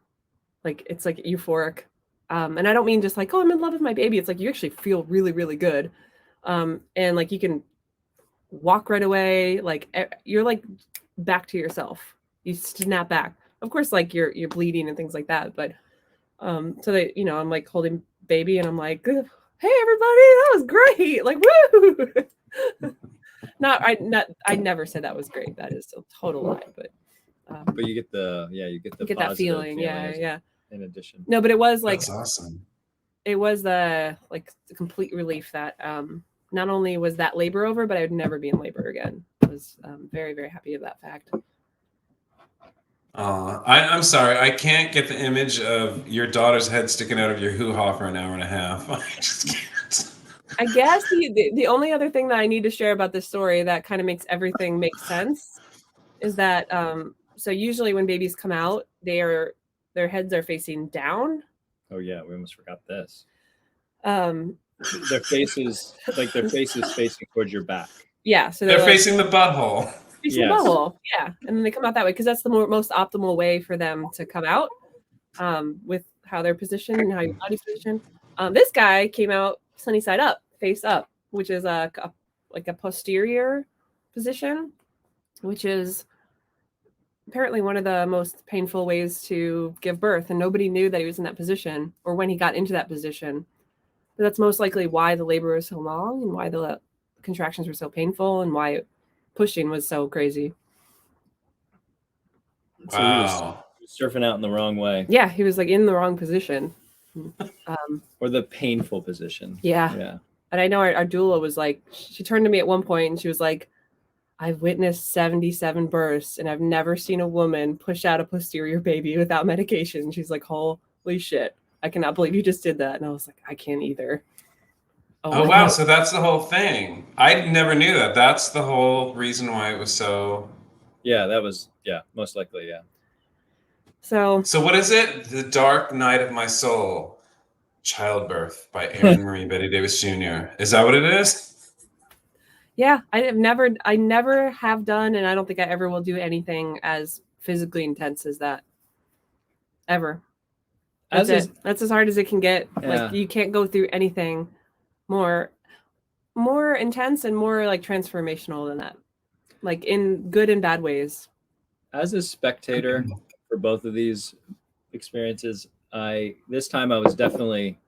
Like it's like euphoric. And I don't mean just like, oh, I'm in love with my baby. It's like you actually feel really, really good. And like you can walk right away. Like you're like back to yourself. You snap back. Of course, like you're bleeding and things like that. But so they, I'm like holding baby and I'm like, hey everybody, that was great. Like woo. I never said that was great. That is a total lie. But you get that feeling. Yeah. In addition. No, but it was like, that's awesome. It was the complete relief that not only was that labor over, but I would never be in labor again. I was very, very happy of that fact. I'm sorry. I can't get the image of your daughter's head sticking out of your hoo-ha for an hour and a half. I just can't. I guess the only other thing that I need to share about this story that kind of makes everything make sense is that so usually when babies come out, their heads are facing down. Oh yeah, we almost forgot this. Their faces facing towards your back. Yeah, so they're facing the butthole. Facing the butthole, yeah, and then they come out that way because that's the most optimal way for them to come out, with how they're positioned and how your body's positioned. This guy came out sunny side up, face up, which is a posterior position, which is apparently one of the most painful ways to give birth, and nobody knew that he was in that position or when he got into that position. But that's most likely why the labor was so long and why the contractions were so painful and why pushing was so crazy. So wow. He was surfing out in the wrong way. Yeah, he was like in the wrong position. Or the painful position. Yeah. And I know our doula was like, she turned to me at one point and she was like, I've witnessed 77 births and I've never seen a woman push out a posterior baby without medication. She's like, holy shit. I cannot believe you just did that. And I was like, I can't either. Oh, wow. So that's the whole thing. I never knew that. That's the whole reason why it was so. Yeah, that was, most likely, yeah. So what is it? The Dark Night of My Soul, Childbirth by Erin Marie Betty Davis Jr. Is that what it is? Yeah, I never have done, and I don't think I ever will do anything as physically intense as that. Ever. That's as hard as it can get. Yeah. Like you can't go through anything more intense and more like transformational than that. Like in good and bad ways. As a spectator for both of these experiences, this time I was definitely,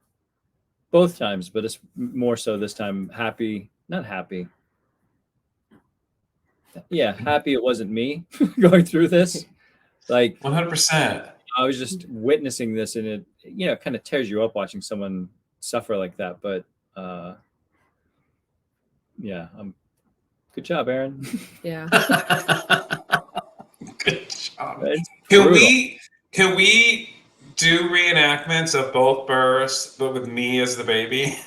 both times, but it's more so this time, not happy. Yeah, happy it wasn't me going through this. Like 100%. I was just witnessing this, and it, kind of tears you up watching someone suffer like that. But yeah, good job, Erin. Yeah. Good job. Can we do reenactments of both births, but with me as the baby?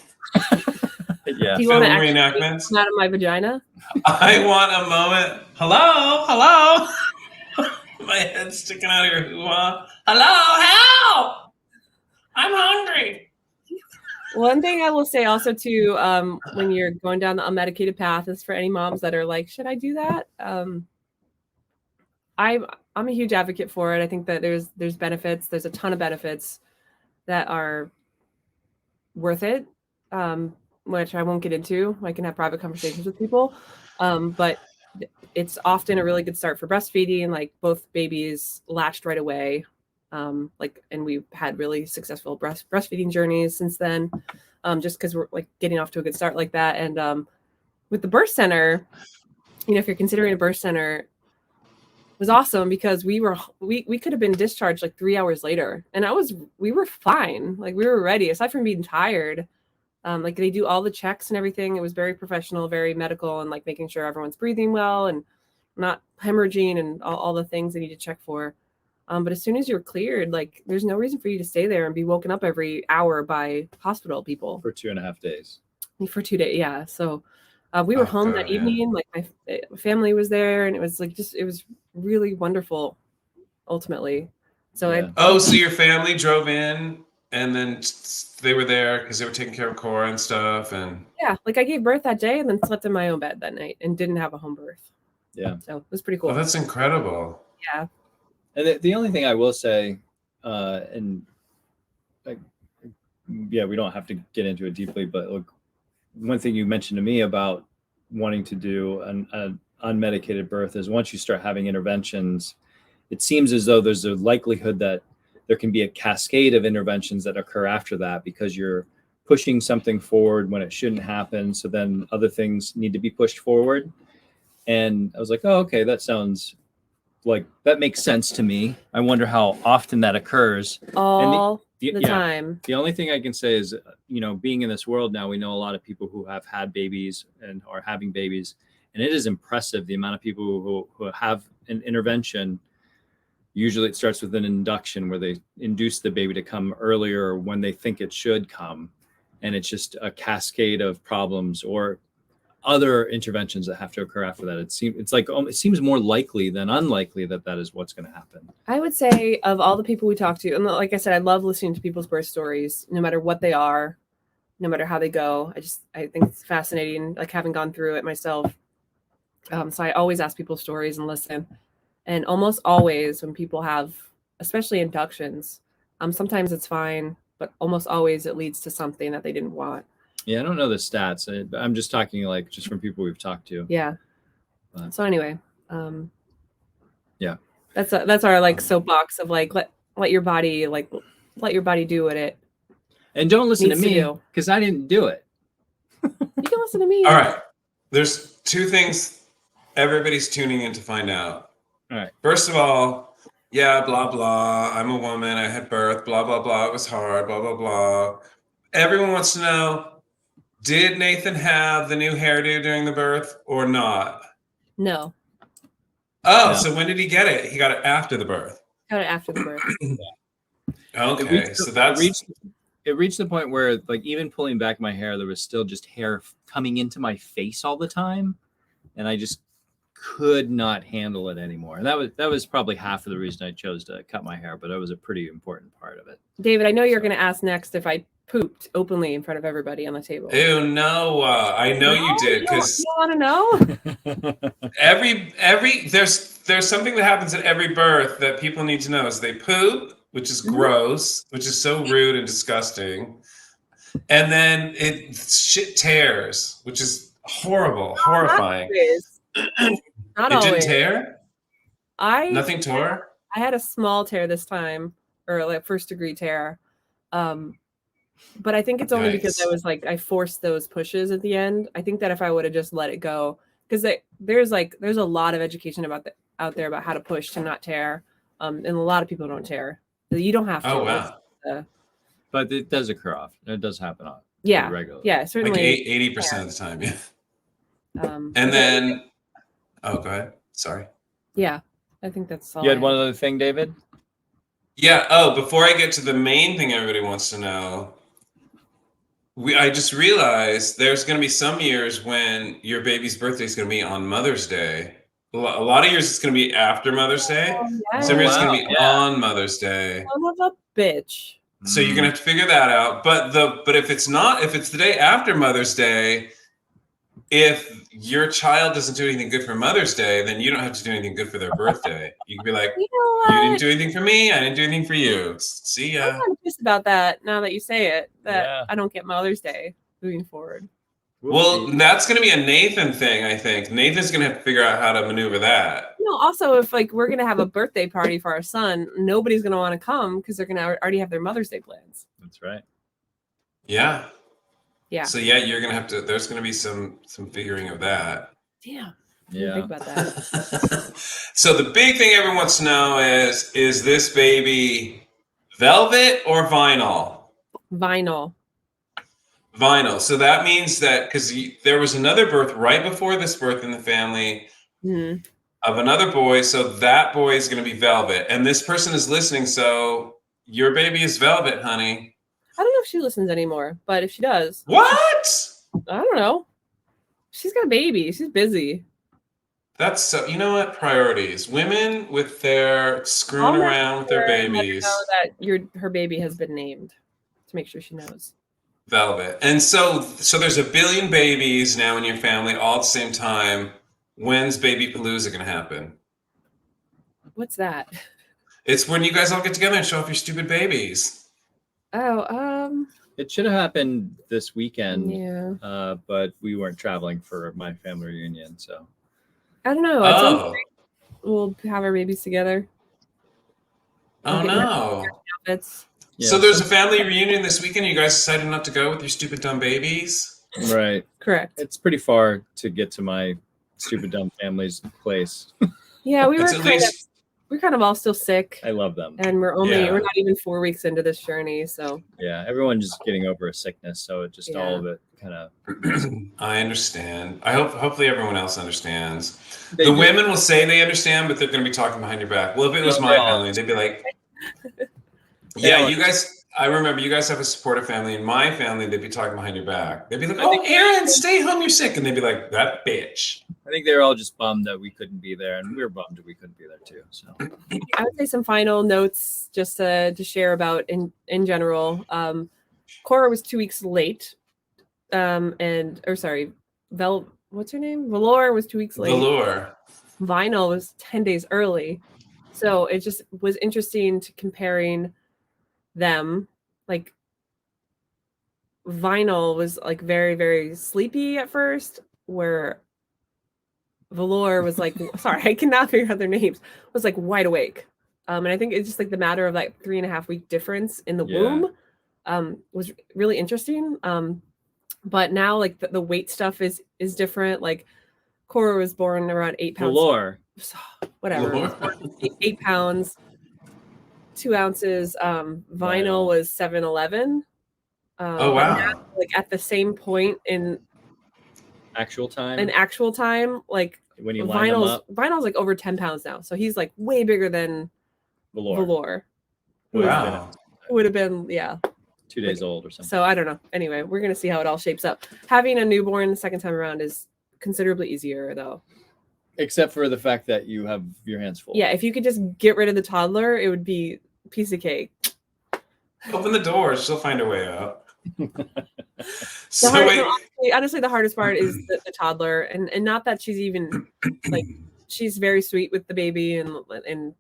Yeah. Do you Film want to actually reenactments? come out of my vagina? I want a moment. Hello. My head's sticking out of your hoo-ha. Hello, help! I'm hungry. One thing I will say also too, when you're going down the unmedicated path, is for any moms that are like, should I do that? I'm a huge advocate for it. I think that there's benefits. There's a ton of benefits that are worth it, which I won't get into. I can have private conversations with people, but it's often a really good start for breastfeeding. Like both babies latched right away. And we've had really successful breastfeeding journeys since then, just because we're like getting off to a good start like that. And with the birth center, if you're considering a birth center, it was awesome because we could have been discharged like 3 hours later, and we were fine. Like we were ready, aside from being tired. Like they do all the checks and everything. It was very professional, very medical, and like making sure everyone's breathing well and not hemorrhaging and all the things they need to check for. But as soon as you're cleared, like there's no reason for you to stay there and be woken up every hour by hospital people. For 2.5 days. For 2 days, yeah. So we were home that evening. Like my family was there, and it was like it was really wonderful. Ultimately, so so your family drove in, and then they were there because they were taking care of Cora and stuff, and yeah, like I gave birth that day and then slept in my own bed that night and didn't have a home birth. Yeah, so it was pretty cool. Oh, that's incredible. Yeah. And the only thing I will say, and we don't have to get into it deeply, but look, one thing you mentioned to me about wanting to do an unmedicated birth is once you start having interventions, it seems as though there's a likelihood that there can be a cascade of interventions that occur after that because you're pushing something forward when it shouldn't happen. So then other things need to be pushed forward. And I was like, oh, okay, that sounds like that makes sense to me. I wonder how often that occurs. All the time. The only thing I can say is, being in this world now, we know a lot of people who have had babies and are having babies, and it is impressive the amount of people who have an intervention. Usually it starts with an induction where they induce the baby to come earlier when they think it should come. And it's just a cascade of problems or other interventions that have to occur after that. It seems more likely than unlikely that is what's going to happen. I would say of all the people we talk to, and like I said, I love listening to people's birth stories, no matter what they are, no matter how they go. I think it's fascinating, like having gone through it myself. So I always ask people stories and listen. And almost always when people have, especially inductions, sometimes it's fine, but almost always it leads to something that they didn't want. Yeah, I don't know the stats. I'm just talking like just from people we've talked to. Yeah. So anyway, yeah, that's our like soapbox of like let your body do what it. And don't listen to me because I didn't do it. You can listen to me. All right. There's two things everybody's tuning in to find out. All right. First of all, yeah, blah, blah. I'm a woman. I had birth, blah, blah, blah. It was hard, blah, blah, blah. Everyone wants to know, did Nathan have the new hairdo during the birth or not? No. Oh, no. So when did he get it? He got it after the birth. Got it after the birth. Okay, so that's it reached the point where, like, even pulling back my hair, there was still just hair coming into my face all the time, and I just could not handle it anymore. And that was probably half of the reason I chose to cut my hair, but it was a pretty important part of it. David, I know you're going to ask next if I pooped openly in front of everybody on the table. Ew, no, I know you did, because you want to know? every there's something that happens at every birth that people need to know is they poop, which is gross, which is so rude and disgusting, and then shit tears, which is horrible, horrifying. Not it always. Didn't tear. Nothing tore. I had a small tear this time, or like first degree tear. But I think it's only because I forced those pushes at the end. I think that if I would have just let it go, because there's a lot of education out there about how to push to not tear, and a lot of people don't tear. You don't have to. Oh wow! But it does occur often. It does happen often. Yeah, regularly. Yeah, certainly. Like 80% of the time, yeah. And then, go ahead. Sorry. Yeah, I think that's all. You had one other thing, David? Yeah. Oh, before I get to the main thing everybody wants to know, I just realized there's going to be some years when your baby's birthday is going to be on Mother's Day. A lot of years it's going to be after Mother's Day. Some years it's going to be on Mother's Day. Son of a bitch. So you're going to have to figure that out. But if it's the day after Mother's Day, if your child doesn't do anything good for Mother's Day, then you don't have to do anything good for their birthday. You can be like, you didn't do anything for me, I didn't do anything for you. See ya. I'm kind of pissed about that now that you say it, that I don't get Mother's Day moving forward. Well, that's going to be a Nathan thing, I think. Nathan's going to have to figure out how to maneuver that. Also, if we're going to have a birthday party for our son, nobody's going to want to come because they're going to already have their Mother's Day plans. That's right. Yeah. Yeah. So you're going to have to, there's going to be some figuring of that. Damn. Yeah. Think about that. So the big thing everyone wants to know is this baby velvet or vinyl? Vinyl. So that means that, because there was another birth right before this birth in the family of another boy. So that boy is going to be velvet. And this person is listening. So your baby is velvet, honey. I don't know if she listens anymore, but if she does. What? I don't know. She's got a baby. She's busy. That's so, you know what? Priorities. Women with their screwing around with their babies. Let her know that her baby has been named to make sure she knows. Velvet. And so there's a billion babies now in your family all at the same time. When's Baby Palooza going to happen? What's that? It's when you guys all get together and show off your stupid babies. Oh, it should have happened this weekend. Yeah. But we weren't traveling for my family reunion, so I don't know. At some point we'll have our babies together. Oh no. Outfits. Yeah, so there's a family reunion this weekend. You guys decided not to go with your stupid dumb babies? Right. Correct. It's pretty far to get to my stupid dumb family's place. Yeah, we're kind of all still sick. I love them. And we're not even 4 weeks into this journey. So yeah, everyone's just getting over a sickness. So it just all of it kind of. I understand. Hopefully everyone else understands. The women will say they understand, but they're going to be talking behind your back. Well, if it was my family, they'd be like, yeah, you guys, I remember you guys have a supportive family. In my family, they'd be talking behind your back. They'd be like, oh, Erin, stay home, you're sick. And they'd be like, that bitch. I think they were all just bummed that we couldn't be there, and we were bummed that we couldn't be there too. So I would say some final notes just to share about in general. Cora was 2 weeks late. What's her name? Valor was 2 weeks late. Vinyl was 10 days early. So it just was interesting to comparing them. Like Vinyl was like very, very sleepy at first, where Valor was like, sorry, I cannot figure out their names, was like wide awake. And I think it's just like the matter of like 3.5 week difference in the womb was really interesting. But now like the weight stuff is different. Like Cora was born around 8 pounds. Valor. Whatever. 8 pounds, 2 ounces. Vinyl was 7'11". Oh wow! Now, like at the same point in actual time, like when you line them up, Vinyl's like over 10 pounds now, so he's like way bigger than Valor. Wow. would have been, yeah. 2 days old or something. So I don't know. Anyway, we're going to see how it all shapes up. Having a newborn the second time around is considerably easier, though. Except for the fact that you have your hands full. Yeah, if you could just get rid of the toddler, it would be a piece of cake. Open the door. She'll find her way out. Honestly, the hardest part is the toddler, and not that she's even like, she's very sweet with the baby, and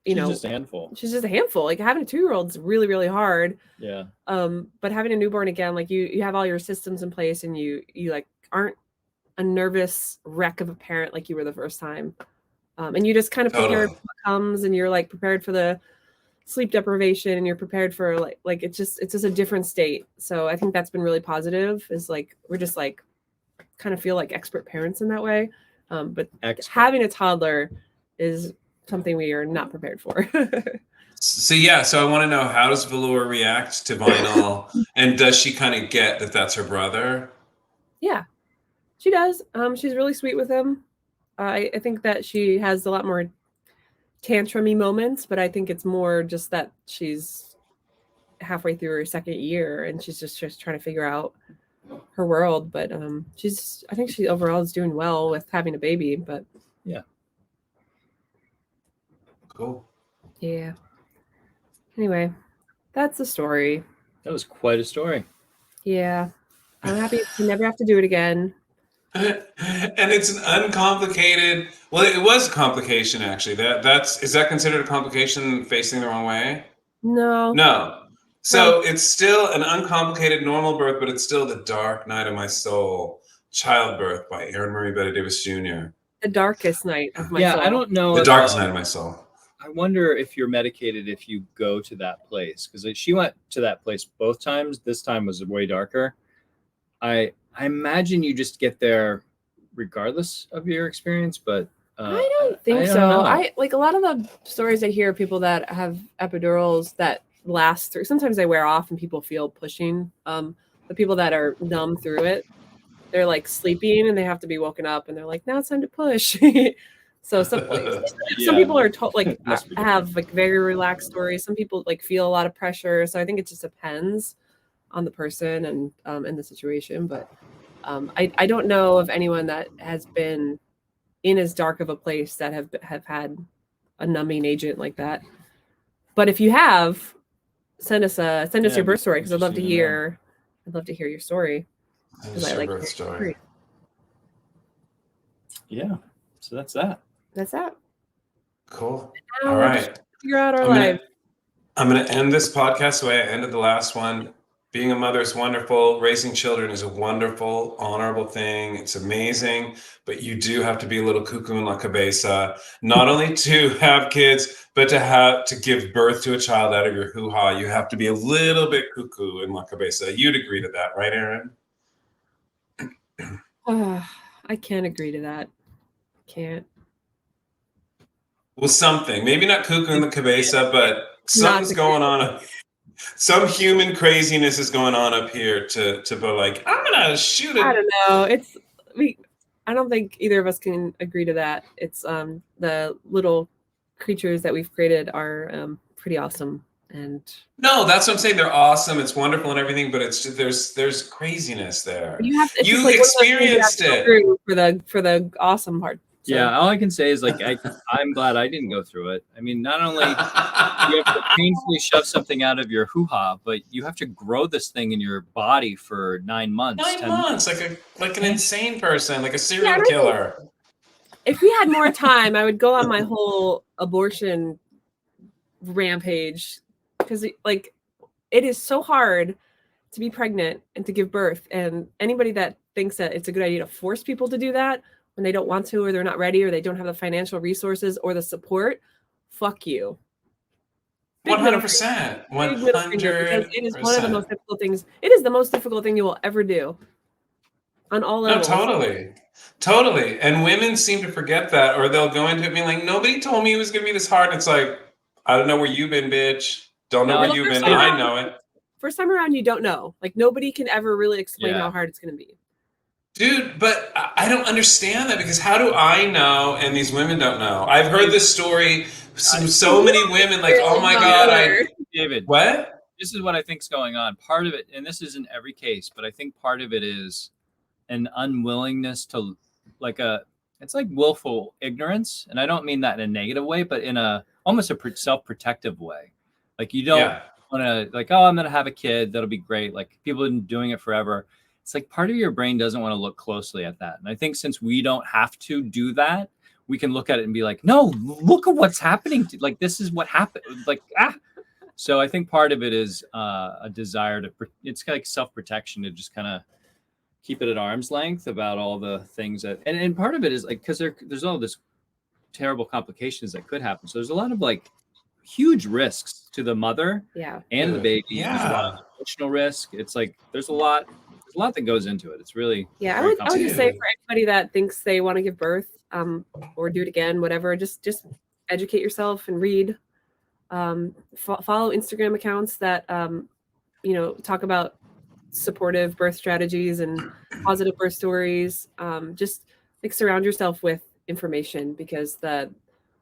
you know, she's just a handful. She's just a handful. Like having a 2-year-old is really, really hard. Yeah. But having a newborn again, like you have all your systems in place, and you like aren't a nervous wreck of a parent like you were the first time. And you just kind of prepare for what comes, and you're like prepared for the sleep deprivation, and you're prepared for like it's just a different state. So I think that's been really positive, is like we're just like kind of feel like expert parents in that way. But having a toddler is something we are not prepared for. So I want to know, how does Velour react to Vinyl, and does she kind of get that that's her brother? Yeah, she does. She's really sweet with him. I think that she has a lot more tantrumy moments, but I think it's more just that she's halfway through her second year and she's just trying to figure out her world. But I think she overall is doing well with having a baby. But yeah, cool. Yeah. Anyway, that's the story. That was quite a story. Yeah, I'm happy to never have to do it again. And it's an uncomplicated. Well, it was a complication actually. Is that considered a complication, facing the wrong way? No. So it's still an uncomplicated normal birth, but it's still the dark night of my soul. Childbirth by Erin Marie Betty Davis Jr. The darkest night of my soul. Yeah, I don't know. The darkest night of my soul. I wonder if you're medicated if you go to that place, because she went to that place both times. This time was way darker. I imagine you just get there regardless of your experience, but I don't think so. Know. I like a lot of the stories I hear of people that have epidurals that last through. Sometimes they wear off and people feel pushing. The people that are numb through it, they're like sleeping and they have to be woken up and they're like, now it's time to push. So some people are have like very relaxed stories. Some people like feel a lot of pressure. So I think it just depends on the person and the situation. But I don't know of anyone that has been in as dark of a place that have had a numbing agent like that. But if you have, send us your birth story, because I'd love to hear your story. Because I like birth story. Yeah. So that's that. That's that. Cool. All right. Figure out our lives. I'm going to end this podcast the way I ended the last one. Being a mother is wonderful. Raising children is a wonderful, honorable thing. It's amazing. But you do have to be a little cuckoo in la cabeza, not only to have kids, but to give birth to a child out of your hoo-ha. You have to be a little bit cuckoo in la cabeza. You'd agree to that, right, Erin? I can't agree to that. Can't. Well, something. Maybe not cuckoo in the cabeza, but something's going on. Some human craziness is going on up here to be like, I'm gonna shoot it. I don't know. I don't think either of us can agree to that. It's the little creatures that we've created are pretty awesome. And no, that's what I'm saying. They're awesome. It's wonderful and everything, but it's there's craziness there. You experienced it for the awesome part. So. Yeah, all I can say is like I'm glad I didn't go through it. I mean, not only you have to painfully shove something out of your hoo-ha, but you have to grow this thing in your body for 9 months. 9 months, like an insane person, like a serial killer. If we had more time, I would go on my whole abortion rampage, because like it is so hard to be pregnant and to give birth, and anybody that thinks that it's a good idea to force people to do that when they don't want to, or they're not ready, or they don't have the financial resources or the support, fuck you. 100%. 100%. It is one of the most difficult things. It is the most difficult thing you will ever do on all levels. No, totally. And women seem to forget that, or they'll go into it being like, nobody told me it was going to be this hard. And it's like, I don't know where you've been, bitch. Don't know where you've been. I know it. First time around, you don't know. Like, nobody can ever really explain how hard it's going to be. Dude, but I don't understand that, because how do I know and these women don't know? I've heard this story so many women like, oh my God, David, what? this is what I think's going on. Part of it, and this isn't every case, but I think part of it is an unwillingness to it's like willful ignorance. And I don't mean that in a negative way, but in almost a self-protective way. Like you don't want to like, oh, I'm going to have a kid. That'll be great. Like people have been doing it forever. It's like part of your brain doesn't want to look closely at that. And I think since we don't have to do that, we can look at it and be like, no, look at what's happening. Like, this is what happened. Like, So I think part of it is a desire it's like self-protection to just kind of keep it at arm's length about all the things that, and part of it is like, because there's all this terrible complications that could happen. So there's a lot of like huge risks to the mother and the baby. Yeah. There's a lot of emotional risk. It's like, there's a lot that goes into it. It's really, I would just say for anybody that thinks they want to give birth or do it again, whatever, just educate yourself and read. Follow Instagram accounts that talk about supportive birth strategies and positive birth stories. Just like surround yourself with information, because the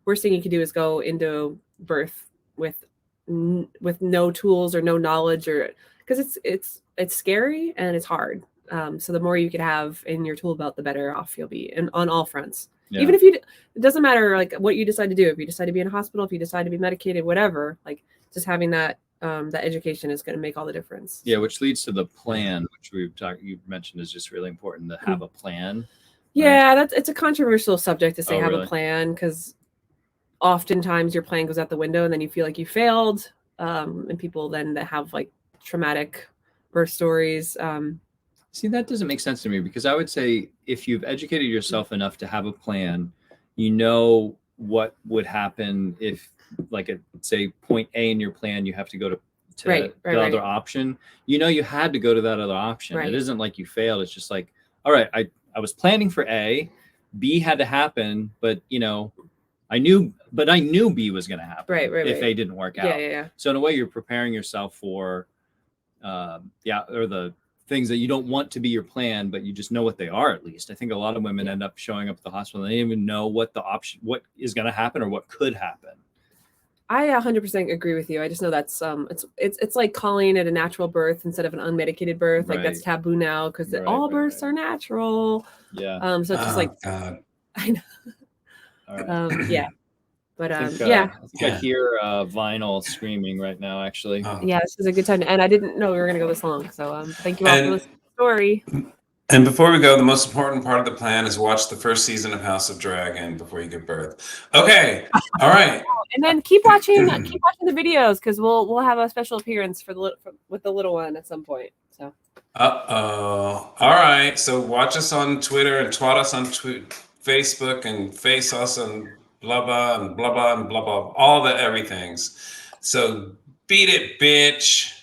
worst thing you can do is go into birth with no tools or no knowledge, or because it's scary and it's hard. So the more you could have in your tool belt, the better off you'll be, and on all fronts. Yeah. Even if it doesn't matter like what you decide to do. If you decide to be in a hospital, if you decide to be medicated, whatever, like just having that education is going to make all the difference. Yeah, which leads to the plan, which you mentioned is just really important to have a plan. Yeah, right? It's a controversial subject to say have really? A plan, because oftentimes your plan goes out the window and then you feel like you failed. And people then that have like traumatic birth stories. See, that doesn't make sense to me, because I would say if you've educated yourself enough to have a plan, you know what would happen if, like, at say point A in your plan, you have to go to the other option. You know, you had to go to that other option. Right. It isn't like you failed. It's just like, all right, I was planning for A, B had to happen, but I knew B was going to happen if A didn't work out. Yeah. So in a way, you're preparing yourself for, or the things that you don't want to be your plan, but you just know what they are. At least I think a lot of women end up showing up at the hospital and they don't even know what is going to happen or what could happen. I 100% agree with you. I just know that's it's like calling it a natural birth instead of an unmedicated birth. Like that's taboo now, because all births are natural. Yeah. So it's just like God. I know. Right. Yeah. But I hear Vinyl screaming right now, actually. Yeah, this is a good time to end. I didn't know we were going to go this long. So thank you all for listening to the story. And before we go, the most important part of the plan is watch the first season of House of Dragon before you give birth. Okay. All right. And then keep watching the videos, because we'll have a special appearance with the little one at some point. So. All right. So watch us on Twitter and twat us on Facebook and face us and blah blah and blah blah and blah blah, all the everythings. So beat it, bitch.